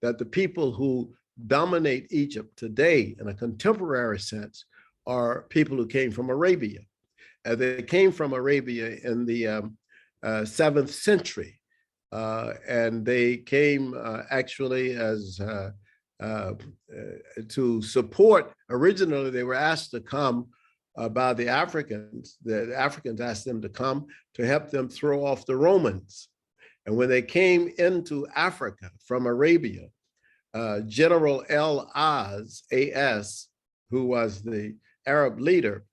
that the people who dominate Egypt today in a contemporary sense are people who came from Arabia. They came from Arabia in the 7th century. And they came actually as to support. Originally, they were asked to come by the Africans. The Africans asked them to come to help them throw off the Romans. And when they came into Africa from Arabia, General Al-Az, A.S., who was the Arab leader,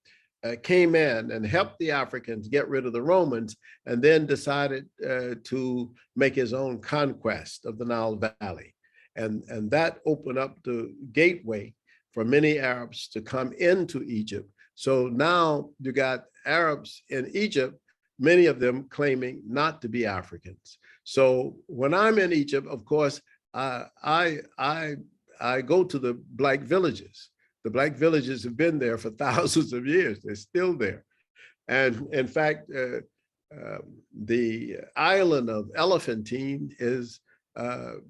came in and helped the Africans get rid of the Romans, and then decided to make his own conquest of the Nile Valley. And that opened up the gateway for many Arabs to come into Egypt. So now you got Arabs in Egypt, many of them claiming not to be Africans. So when I'm in Egypt, of course, I go to the Black villages. The Black villages have been there for thousands of years. They're still there. And in fact, the island of Elephantine is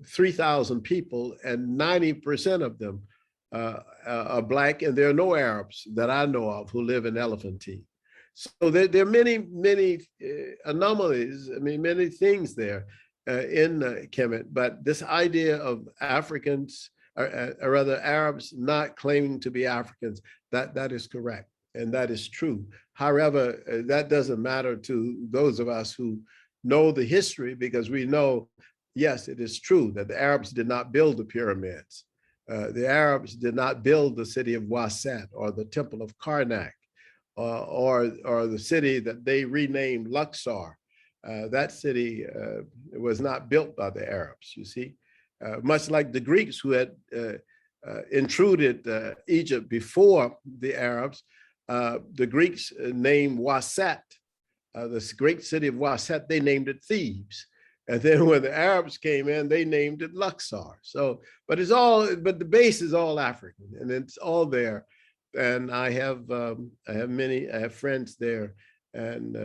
3,000 people, and 90% of them are Black, and there are no Arabs that I know of who live in Elephantine. So there are many anomalies, I mean, many things there in Kemet, but this idea of Africans, or rather Arabs not claiming to be Africans, that is correct, and that is true. However, that doesn't matter to those of us who know the history, because we know, yes, it is true that the Arabs did not build the pyramids. The Arabs did not build the city of Waset or the temple of Karnak, or the city that they renamed Luxor. That city was not built by the Arabs, you see. Much like the Greeks, who had intruded Egypt before the Arabs, the Greeks named Waset, this great city of Waset, they named it Thebes. And then when the Arabs came in, they named it Luxor. So, but the base is all African, and it's all there. And I have friends there, and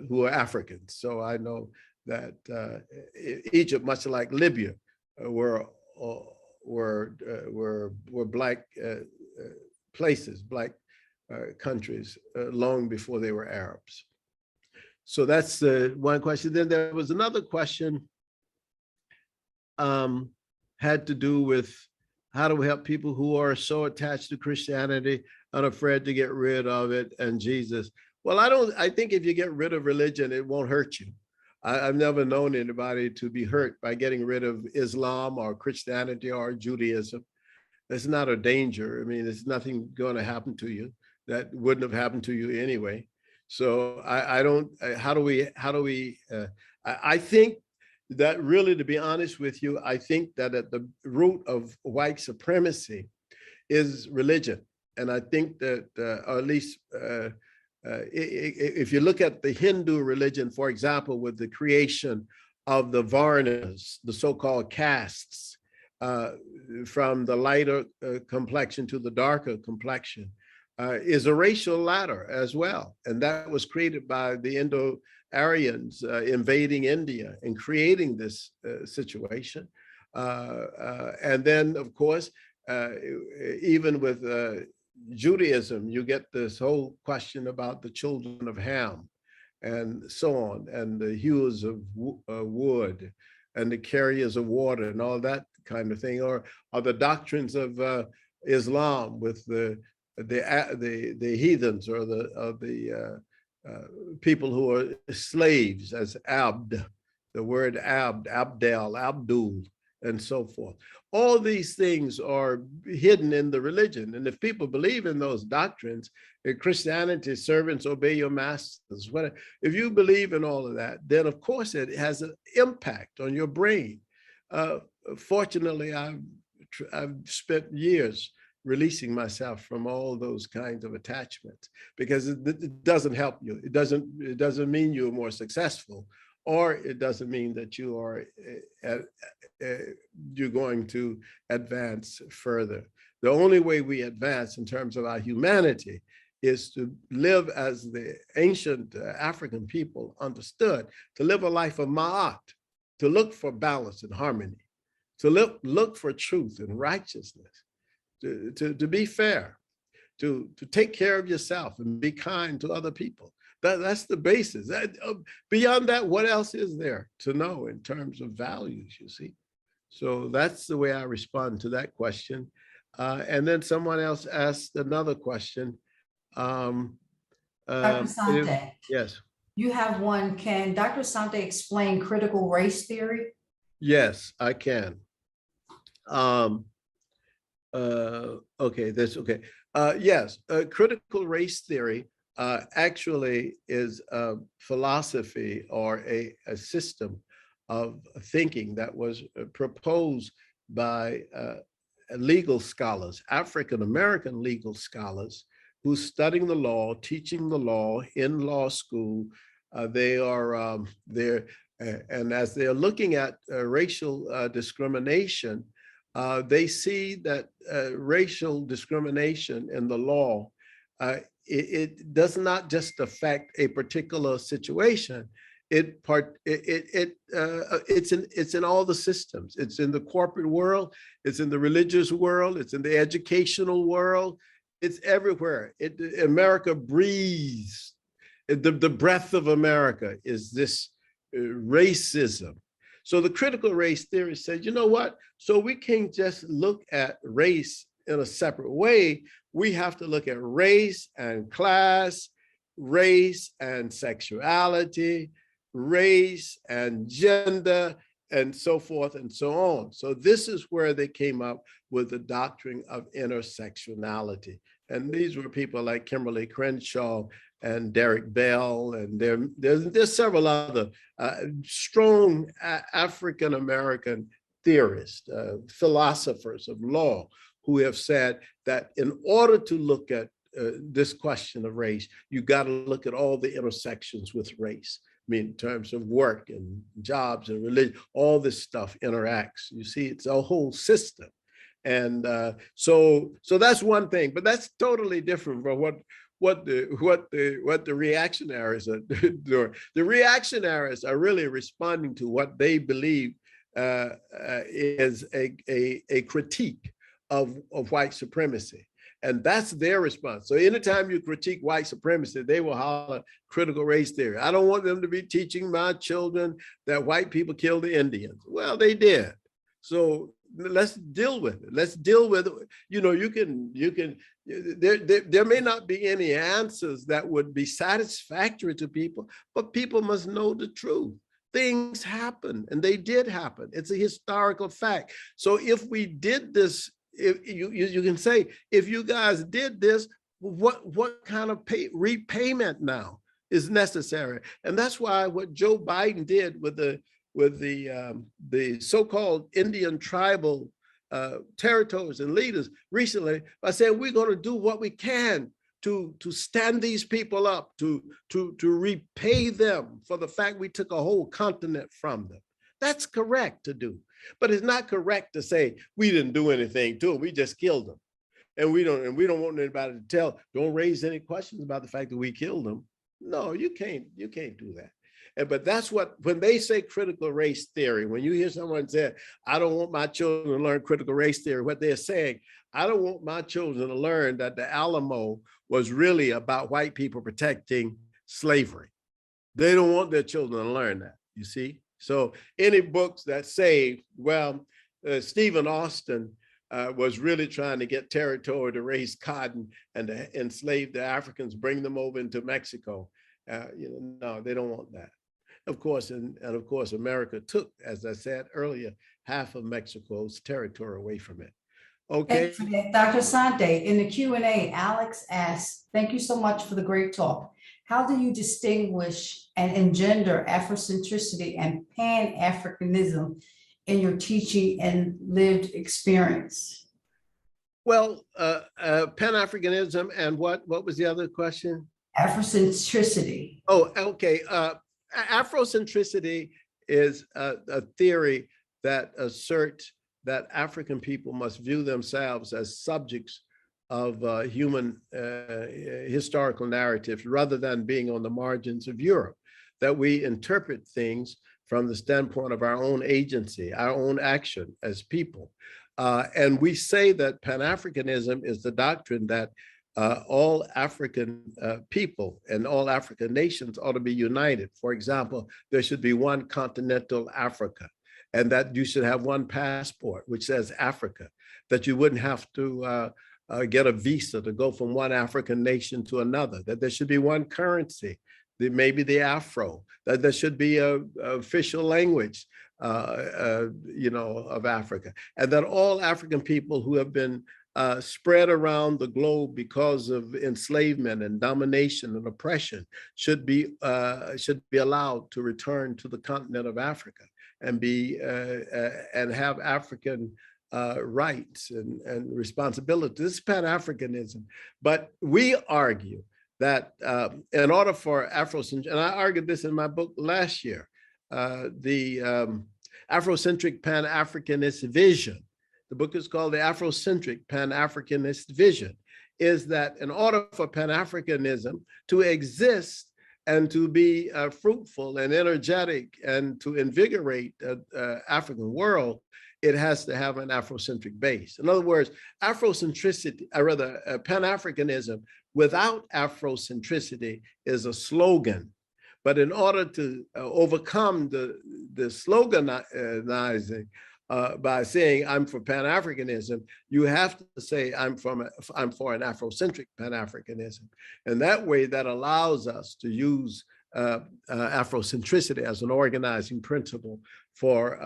who are Africans. So I know that Egypt, much like Libya, were Black places, Black countries long before they were Arabs. So that's one question. Then there was another question had to do with how do we help people who are so attached to Christianity, unafraid to get rid of it, and Jesus. Well, I think if you get rid of religion, it won't hurt you. I've never known anybody to be hurt by getting rid of Islam or Christianity or Judaism. It's not a danger. I mean, there's nothing going to happen to you that wouldn't have happened to you anyway. So I think that really, to be honest with you, I think that at the root of white supremacy is religion. And I think that, or at least if you look at the Hindu religion, for example, with the creation of the Varnas, the so-called castes, from the lighter complexion to the darker complexion, is a racial ladder as well. And that was created by the Indo-Aryans invading India and creating this situation. And then, of course, even with Judaism, you get this whole question about the children of Ham and so on, and the hewers of wood and the carriers of water and all that kind of thing, or the doctrines of Islam with the heathens, or the people who are slaves as abd, the word abd, abdel, abdul, and so forth. All these things are hidden in the religion. And if people believe in those doctrines, in Christianity, servants obey your masters, whatever. If you believe in all of that, then of course it has an impact on your brain. Fortunately, I've spent years releasing myself from all those kinds of attachments, because it doesn't help you. It doesn't mean you're more successful, or it doesn't mean that you are you're going to advance further. The only way we advance in terms of our humanity is to live as the ancient African people understood, to live a life of ma'at, to look for balance and harmony, to look for truth and righteousness, to be fair, to take care of yourself and be kind to other people. That's the basis. Beyond that, what else is there to know in terms of values, you see? So that's the way I respond to that question. And then someone else asked another question. Dr. Asante, Yes. you have one. Can Dr. Asante explain critical race theory? Yes, I can. Okay, that's okay. Yes, critical race theory actually is a philosophy or a system of thinking that was proposed by legal scholars, African-American legal scholars, who's studying the law, teaching the law in law school. And as they're looking at racial discrimination, they see that racial discrimination in the law, it does not just affect a particular situation. It's in all the systems. It's in the corporate world. It's in the religious world. It's in the educational world. It's everywhere. America breathes. The breath of America is this racism. So the critical race theory says, you know what? So we can't just look at race in a separate way. We have to look at race and class, race and sexuality, race and gender, and so forth and so on. So this is where they came up with the doctrine of intersectionality. And these were people like Kimberly Crenshaw and Derek Bell, and there's several other strong African-American theorists, philosophers of law, who have said that in order to look at this question of race, you got to look at all the intersections with race. I mean, in terms of work and jobs and religion, all this stuff interacts. You see, it's a whole system. And so that's one thing, but that's totally different from what the reactionaries are doing. The reactionaries are really responding to what they believe is a critique of white supremacy. And that's their response. So anytime you critique white supremacy, they will holler critical race theory. I don't want them to be teaching my children that white people killed the Indians. Well, they did. So let's deal with it. Let's deal with it. You know, there may not be any answers that would be satisfactory to people, but people must know the truth. Things happen, and they did happen. It's a historical fact. So if we did this, if you can say, if you guys did this, what kind of repayment now is necessary? And that's why what Joe Biden did with the so-called Indian tribal territories and leaders recently, by saying we're going to do what we can to stand these people up, to repay them for the fact we took a whole continent from them. That's correct to do. But it's not correct to say we didn't do anything to them, we just killed them. And we don't want anybody to don't raise any questions about the fact that we killed them. No, you can't do that. But that's what, when they say critical race theory, when you hear someone say, I don't want my children to learn critical race theory, what they're saying, I don't want my children to learn that the Alamo was really about white people protecting slavery. They don't want their children to learn that, you see? So any books that say, well, Stephen Austin was really trying to get territory to raise cotton and to enslave the Africans, bring them over into Mexico. No, they don't want that. Of course, and of course, America took, as I said earlier, half of Mexico's territory away from it. Thank Okay. you for that. Dr. Asante, in the Q&A, Alex asked, thank you so much for the great talk. How do you distinguish and engender Afrocentricity and Pan-Africanism in your teaching and lived experience? Well, Pan-Africanism and what was the other question? Afrocentricity. Oh, okay. Afrocentricity is a theory that asserts that African people must view themselves as subjects of human historical narratives rather than being on the margins of Europe, that we interpret things from the standpoint of our own agency, our own action as people. And we say that Pan-Africanism is the doctrine that all African people and all African nations ought to be united. For example, there should be one continental Africa, and that you should have one passport which says Africa, that you wouldn't have to get a visa to go from one African nation to another, that there should be one currency, maybe the Afro, that there should be a official language, of Africa, and that all African people who have been spread around the globe because of enslavement and domination and oppression should be allowed to return to the continent of Africa and be and have African rights and responsibilities. This is Pan-Africanism, but we argue that in order for Afrocentric, and I argued this in my book last year, the Afrocentric Pan-Africanist vision, the book is called the Afrocentric Pan-Africanist vision, is that in order for Pan-Africanism to exist and to be fruitful and energetic and to invigorate the African world, it has to have an Afrocentric base. In other words, Afrocentricity, or rather Pan-Africanism without Afrocentricity is a slogan. But in order to overcome the sloganizing by saying I'm for Pan-Africanism, you have to say I'm for an Afrocentric Pan-Africanism. And that way, that allows us to use Afrocentricity as an organizing principle for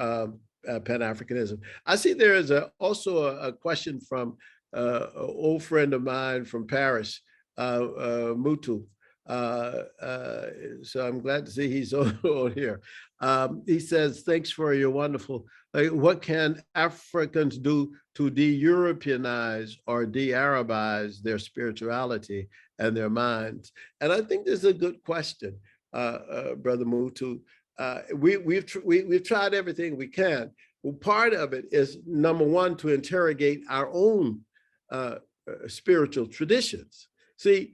Pan-Africanism. I see there is also a question from an old friend of mine from Paris, Mutu. So I'm glad to see he's on here. He says, thanks for your wonderful, what can Africans do to de-Europeanize or de-Arabize their spirituality and their minds? And I think this is a good question, Brother Mutu. We've tried everything we can. Well, part of it is, number one, to interrogate our own spiritual traditions. See,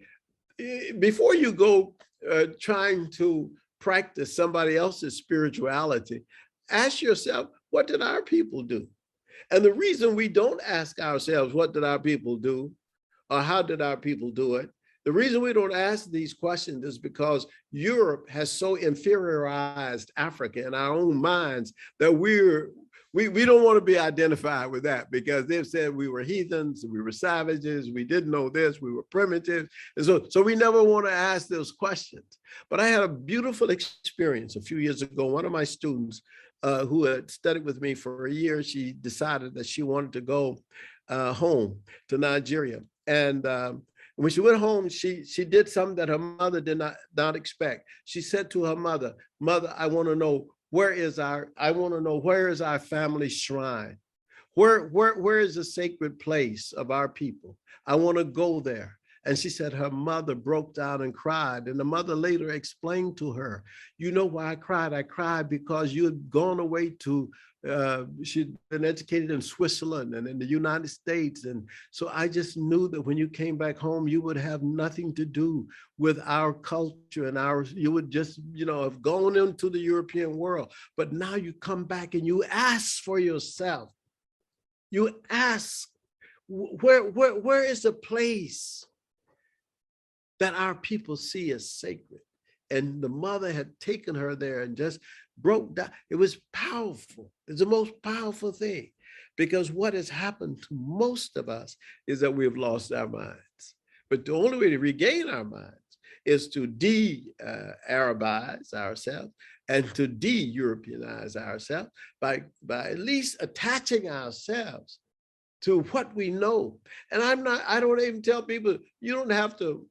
before you go trying to practice somebody else's spirituality, ask yourself, what did our people do? And the reason we don't ask ourselves, what did our people do? Or how did our people do it? The reason we don't ask these questions is because Europe has so inferiorized Africa in our own minds that we don't want to be identified with that, because they've said we were heathens, we were savages, we didn't know this, we were primitive. And so we never want to ask those questions. But I had a beautiful experience a few years ago. One of my students who had studied with me for a year, she decided that she wanted to go home to Nigeria. And when she went home, she did something that her mother did not expect. She said to her mother, "Mother, I want to know where is our family shrine? Where is the sacred place of our people? I want to go there." And she said her mother broke down and cried. And the mother later explained to her, "You know why I cried? I cried because you had gone away to, she'd been educated in Switzerland and in the United States. And so I just knew that when you came back home, you would have nothing to do with our culture and you would just, have gone into the European world. But now you come back and you ask for yourself. You ask, where is the place that our people see as sacred?" And the mother had taken her there and just broke down. It was powerful. It's the most powerful thing, because what has happened to most of us is that we've lost our minds. But the only way to regain our minds is to de-Arabize ourselves and to de-Europeanize ourselves by at least attaching ourselves to what we know. And I don't even tell people, you don't have to,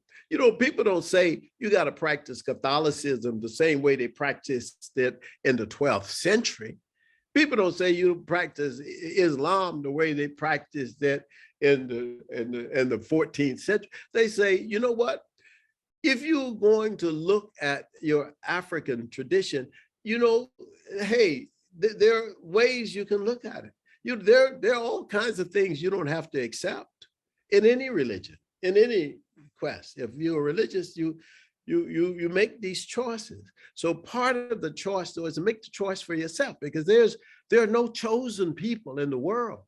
people don't say you got to practice Catholicism the same way they practiced it in the 12th century. People don't say you practice Islam the way they practiced it in the 14th century. They say, you know what? If you're going to look at your African tradition, hey, there are ways you can look at it. There are all kinds of things you don't have to accept in any religion, in any quest. If you're religious, you make these choices. So part of the choice, though, is to make the choice for yourself, because there are no chosen people in the world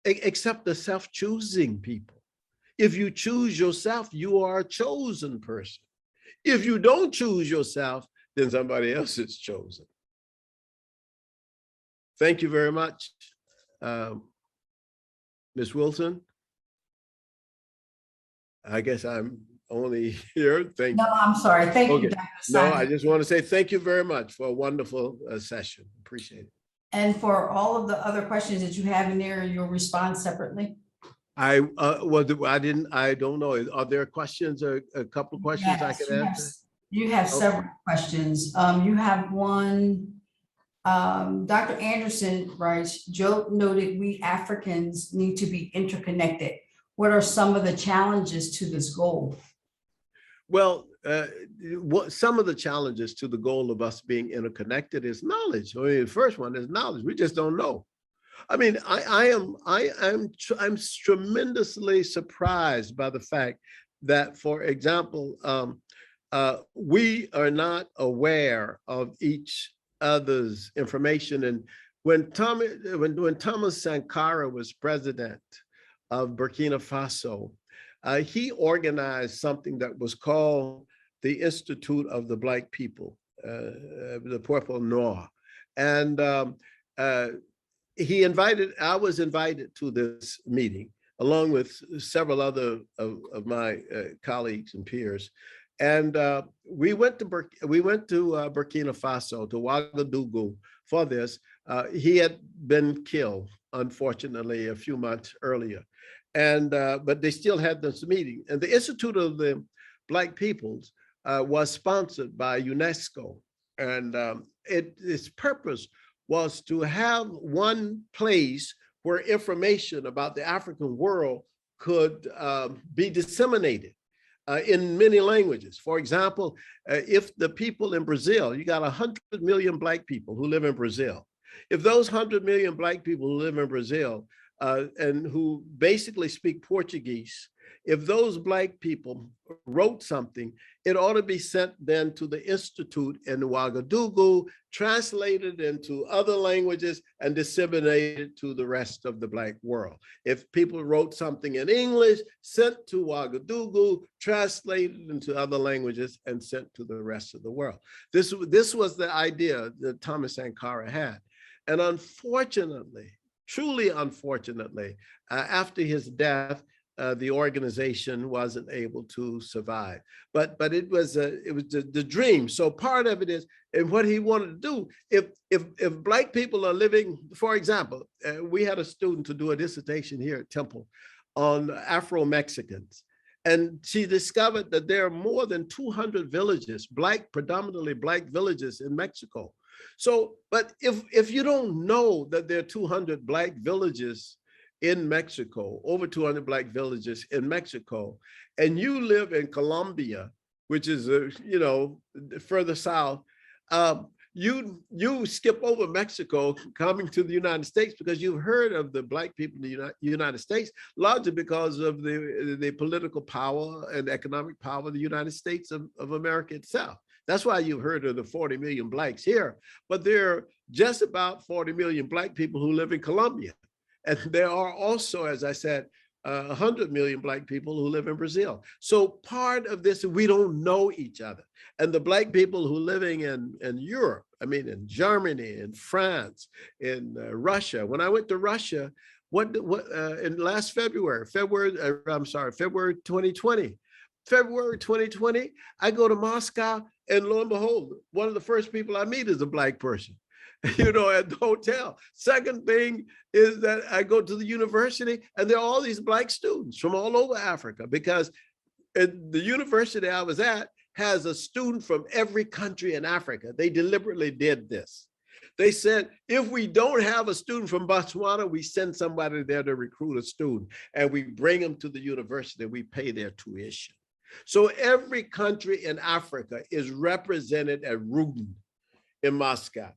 except the self-choosing people. If you choose yourself, you are a chosen person. If you don't choose yourself, then somebody else is chosen. Thank you very much. Ms. Wilson, I guess I'm only here. Thank you. No, I'm sorry. Thank you, Okay. Dr. No, Asante. I just want to say thank you very much for a wonderful session. Appreciate it. And for all of the other questions that you have in there, you'll respond separately? I don't know. Are there questions or a couple of questions I Yes, could answer? you have Okay. several questions. You have one. Dr. Anderson writes, Joe noted we Africans need to be interconnected. What are some of the challenges to this goal? Well, some of the challenges to the goal of us being interconnected is knowledge. I mean, the first one is knowledge. We just don't know. I mean, I'm tremendously surprised by the fact that, for example, we are not aware of each other's information. And when Thomas Sankara was president of Burkina Faso, he organized something that was called the Institute of the Black People, the Peuple Noir. And I was invited to this meeting along with several other of my colleagues and peers. And we went to Burkina Faso, to Ouagadougou for this. He had been killed, unfortunately, a few months earlier. And but they still had this meeting. And the Institute of the Black Peoples was sponsored by UNESCO. And its purpose was to have one place where information about the African world could be disseminated in many languages. For example, if the people in Brazil, you got 100 million Black people who live in Brazil. If those 100 million Black people who live in Brazil and who basically speak Portuguese, if those Black people wrote something, it ought to be sent then to the Institute in Ouagadougou, translated into other languages, and disseminated to the rest of the Black world. If people wrote something in English, sent to Ouagadougou, translated into other languages, and sent to the rest of the world. This was the idea that Thomas Sankara had. And unfortunately, truly unfortunately, after his death, the organization wasn't able to survive, but it was the dream. So part of it is, and what he wanted to do, if Black people are living, for example, we had a student to do a dissertation here at Temple on Afro-Mexicans, and she discovered that there are more than 200 villages, predominantly Black villages in Mexico. So, but if you don't know that there are 200 Black villages in Mexico, over 200 Black villages in Mexico, and you live in Colombia, which is further south, you skip over Mexico coming to the United States because you've heard of the Black people in the United States, largely because of the political power and economic power of the United States of America itself. That's why you've heard of the 40 million Blacks here, but there are just about 40 million Black people who live in Colombia. And there are also, as I said, 100 million Black people who live in Brazil. So part of this, we don't know each other. And the Black people who are living in Europe, I mean, in Germany, in France, in Russia. When I went to Russia, in last February 2020, I go to Moscow, And lo and behold, one of the first people I meet is a Black person, you know, at the hotel. Second thing is that I go to the university and there are all these Black students from all over Africa, because the university I was at has a student from every country in Africa. They deliberately did this. They said, if we don't have a student from Botswana, we send somebody there to recruit a student, and we bring them to the university, we pay their tuition. So every country in Africa is represented at Rudin in Moscow.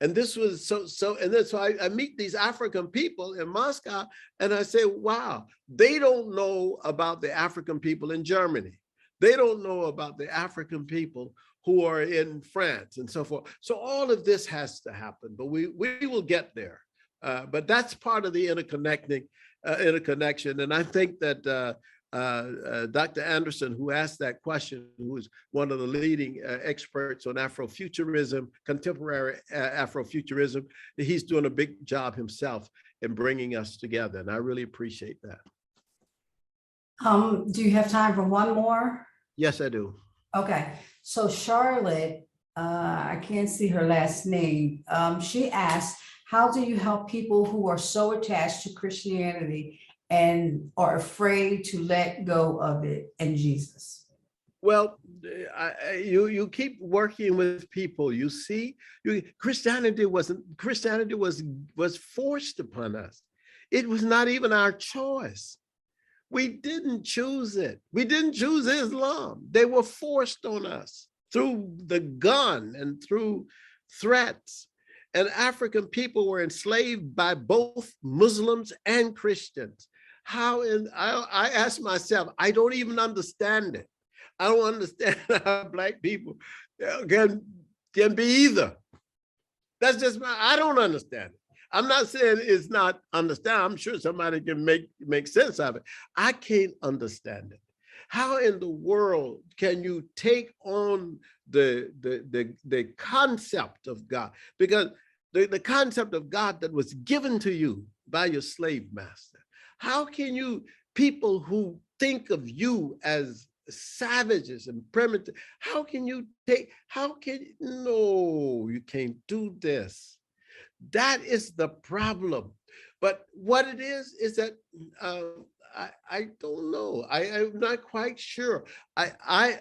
And this was and that's why I meet these African people in Moscow, and I say, wow, they don't know about the African people in Germany. They don't know about the African people who are in France and so forth. So all of this has to happen, but we will get there. But that's part of the interconnection. And I think that Dr. Anderson, who asked that question, who is one of the leading experts on Afrofuturism, contemporary Afrofuturism, he's doing a big job himself in bringing us together. And I really appreciate that. Do you have time for one more? Yes, I do. Okay, so Charlotte, I can't see her last name. She asked, how do you help people who are so attached to Christianity and are afraid to let go of it and Jesus? Well, you keep working with people. You see, Christianity was forced upon us. It was not even our choice. We didn't choose it. We didn't choose Islam. They were forced on us through the gun and through threats. And African people were enslaved by both Muslims and Christians. I ask myself, I don't even understand it. I don't understand how Black people can be either. That's just I don't understand it. I'm not saying it's not understand. I'm sure somebody can make sense of it. I can't understand it. How in the world can you take on the concept of God? Because the concept of God that was given to you by your slave master. How can you, people who think of you as savages and primitive, no, you can't do this. That is the problem. But what it is that I don't know. I'm not quite sure. I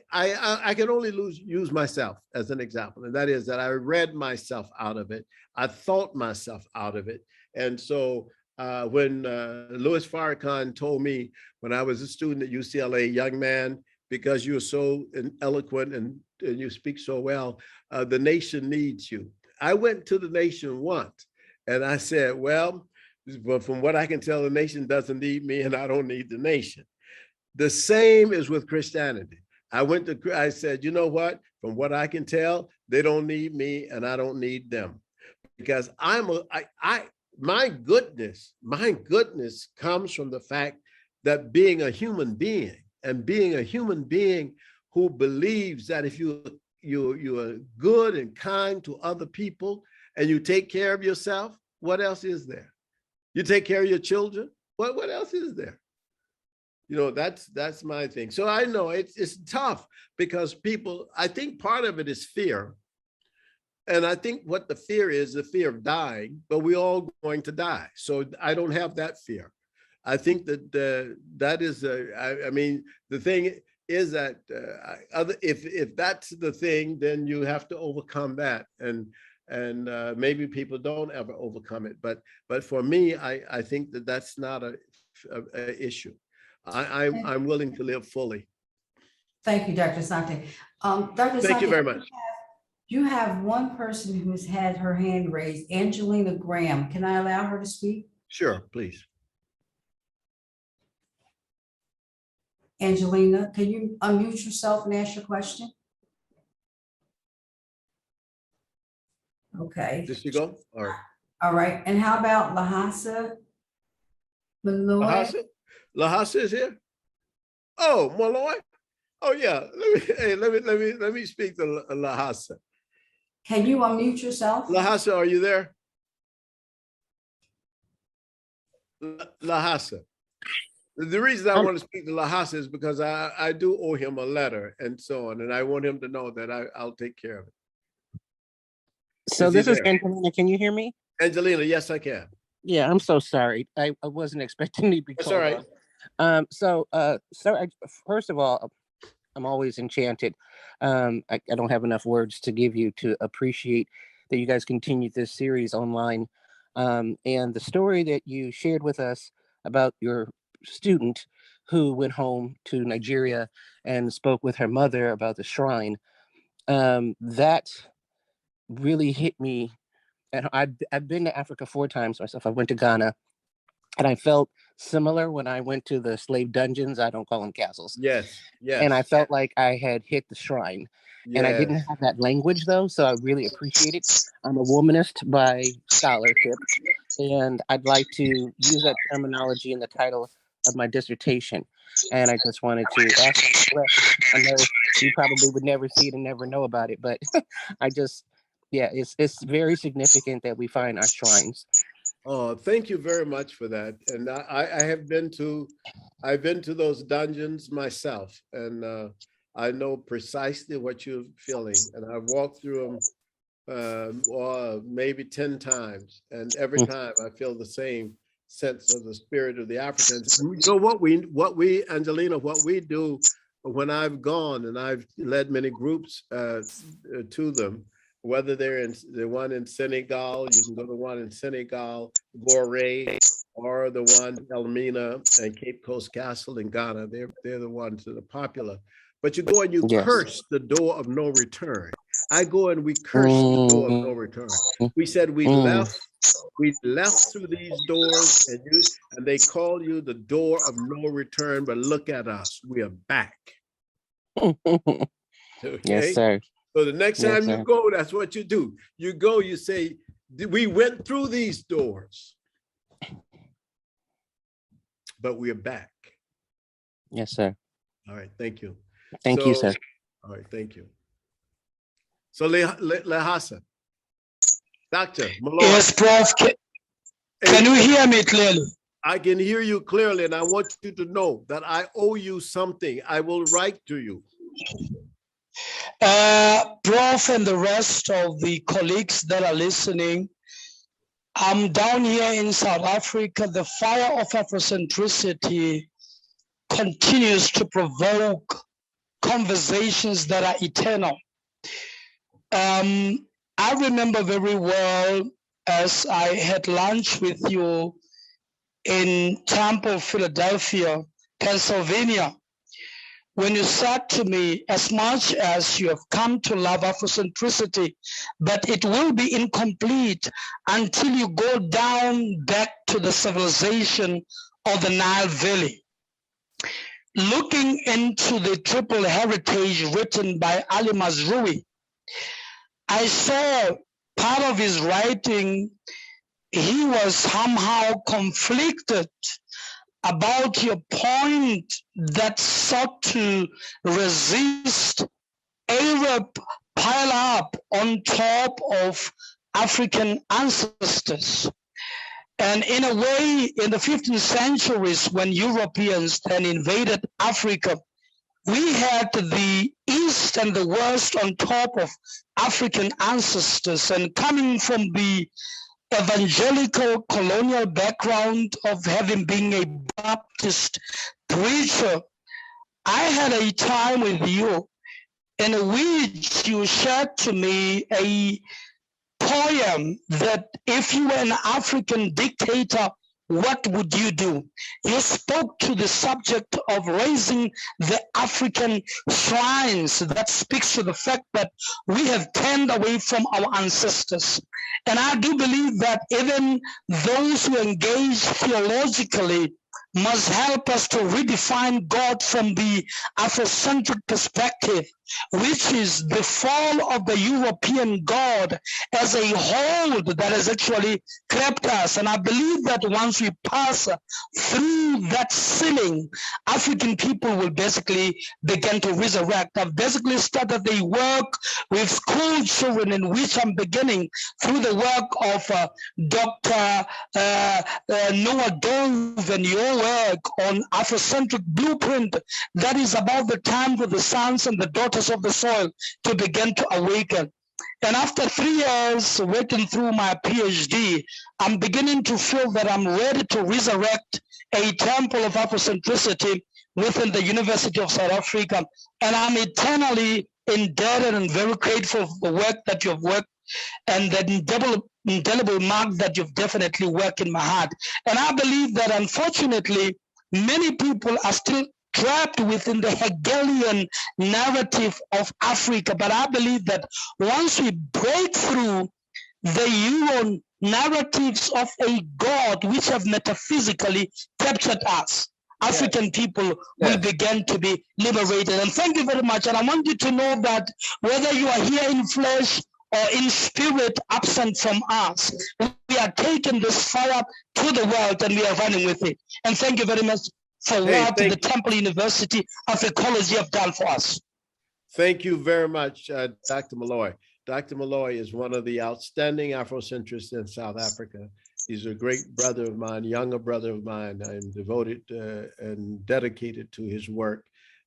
can only use myself as an example, and that is that I read myself out of it. I thought myself out of it. And so when Louis Farrakhan told me when I was a student at UCLA, young man, because you're so eloquent and you speak so well, the nation needs you. I went to the nation once and I said, well, but from what I can tell, the nation doesn't need me and I don't need the nation. The same is with Christianity. I said, you know what? From what I can tell, they don't need me and I don't need them. Because my goodness comes from the fact that being a human being who believes that if you are good and kind to other people and you take care of yourself, what else is there? You take care of your children, what else is there? You know, that's my thing. So I know it's tough because people, I think part of it is fear. And I think what the fear is the fear of dying, but we're all going to die. So I don't have that fear. I think that that is, I mean, the thing is that if that's the thing, then you have to overcome that. And maybe people don't ever overcome it. But for me, I think that that's not a issue. I'm willing to live fully. Thank you, Dr. Asante. Dr. Asante, thank you very much. You have one person who's had her hand raised, Angelina Graham. Can I allow her to speak? Sure, please. Angelina, can you unmute yourself and ask your question? Okay. Just you go? All right. All right. And how about Lahasa? Lahasa is here? Oh, Malloy? Oh yeah. Let me speak to Lahasa. Can you unmute yourself? Lahasa, are you there? Lahasa. The reason I want to speak to Lhasa is because I do owe him a letter and so on, and I want him to know that I'll take care of it. So this is Angelina. Can you hear me? Angelina, yes, I can. Yeah, I'm so sorry. I wasn't expecting to be called. That's all right. So, first of all, I'm always enchanted. I don't have enough words to give you to appreciate that you guys continued this series online. And the story that you shared with us about your student who went home to Nigeria and spoke with her mother about the shrine, that really hit me. And I've been to Africa 4 times myself. I went to Ghana, and I felt similar when I went to the slave dungeons. I don't call them castles. Yes, yes. And I felt like I had hit the shrine. Yes. And I didn't have that language, though, so I really appreciate it. I'm a womanist by scholarship, and I'd like to use that terminology in the title of my dissertation. And I just wanted to ask, I know you probably would never see it and never know about it, but it's very significant that we find our shrines. Oh, thank you very much for that. And I've been to those dungeons myself, and I know precisely what you're feeling. And I've walked through them maybe 10 times, and every time I feel the same sense of the spirit of the Africans. You know what we Angelina, what we do when I've gone, and I've led many groups to them. Whether they're in the one in Senegal, you can go to the one in Senegal, Gorée, or the one Elmina and Cape Coast Castle in Ghana. They're the ones that are popular. But you go and you curse the door of no return. I go and we curse the door of no return. We said we left through these doors, and they call you the door of no return. But look at us, we are back. Okay? Yes, sir. So the next time you go, that's what you do. You go, you say, we went through these doors, but we are back. Yes, sir. All right, thank you. Thank you, sir. All right, thank you. So Lhasa, Dr. Malone. Yes, Prof. Can you hear me clearly? I can hear you clearly, and I want you to know that I owe you something. I will write to you. Prof and the rest of the colleagues that are listening, I'm down here in South Africa. The fire of Afrocentricity continues to provoke conversations that are eternal. I remember very well as I had lunch with you in Temple, Philadelphia, Pennsylvania, when you said to me, as much as you have come to love Afrocentricity, but it will be incomplete until you go down back to the civilization of the Nile Valley. Looking into the triple heritage written by Ali Mazrui, I saw part of his writing, he was somehow conflicted about your point that sought to resist Arab pile up on top of African ancestors. And in a way, in the 15th centuries, when Europeans then invaded Africa, we had the East and the West on top of African ancestors. And coming from the evangelical colonial background of having been a Baptist preacher, I had a time with you in which you shared to me a poem that if you were an African dictator, what would you do? You spoke to the subject of raising the African shrines. That speaks to the fact that we have turned away from our ancestors. And I do believe that even those who engage theologically must help us to redefine God from the Afrocentric perspective, which is the fall of the European God as a hold that has actually crept us. And I believe that once we pass through that ceiling, African people will basically begin to resurrect. I've basically started a work with school children in which I'm beginning through the work of Dr. Noah Dove and Yola work on Afrocentric blueprint that is about the time for the sons and the daughters of the soil to begin to awaken. And after 3 years working through my PhD, I'm beginning to feel that I'm ready to resurrect a temple of Afrocentricity within the University of South Africa. And I'm eternally indebted and very grateful for the work that you've worked and that indelible mark that you've definitely worked in my heart. And I believe that unfortunately, many people are still trapped within the Hegelian narrative of Africa. But I believe that once we break through the Euro narratives of a God which have metaphysically captured us, African people will begin to be liberated. And thank you very much. And I want you to know that whether you are here in flesh or in spirit, absent from us, we are taking this fire to the world and we are running with it. And thank you very much for what the Temple University of Ecology have done for us. Thank you very much, Dr. Malloy. Dr. Malloy is one of the outstanding Afrocentrists in South Africa. He's a great brother of mine, younger brother of mine. I'm devoted and dedicated to his work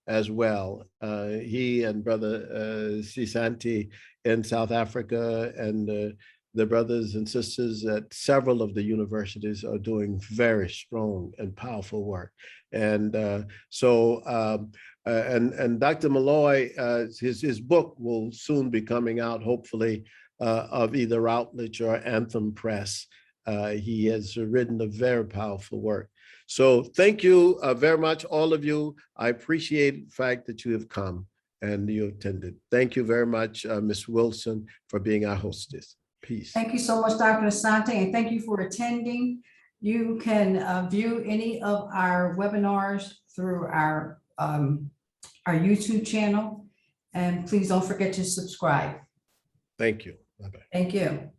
as well. He and Brother Asante in South Africa and the brothers and sisters at several of the universities are doing very strong and powerful work. And and Dr. Malloy, his book will soon be coming out, hopefully, of either Routledge or Anthem Press. He has written a very powerful work. So thank you very much, all of you. I appreciate the fact that you have come and you attended. Thank you very much, Ms. Wilson, for being our hostess. Peace. Thank you so much, Dr. Asante, and thank you for attending. You can view any of our webinars through our YouTube channel, and please don't forget to subscribe. Thank you. Bye-bye. Thank you.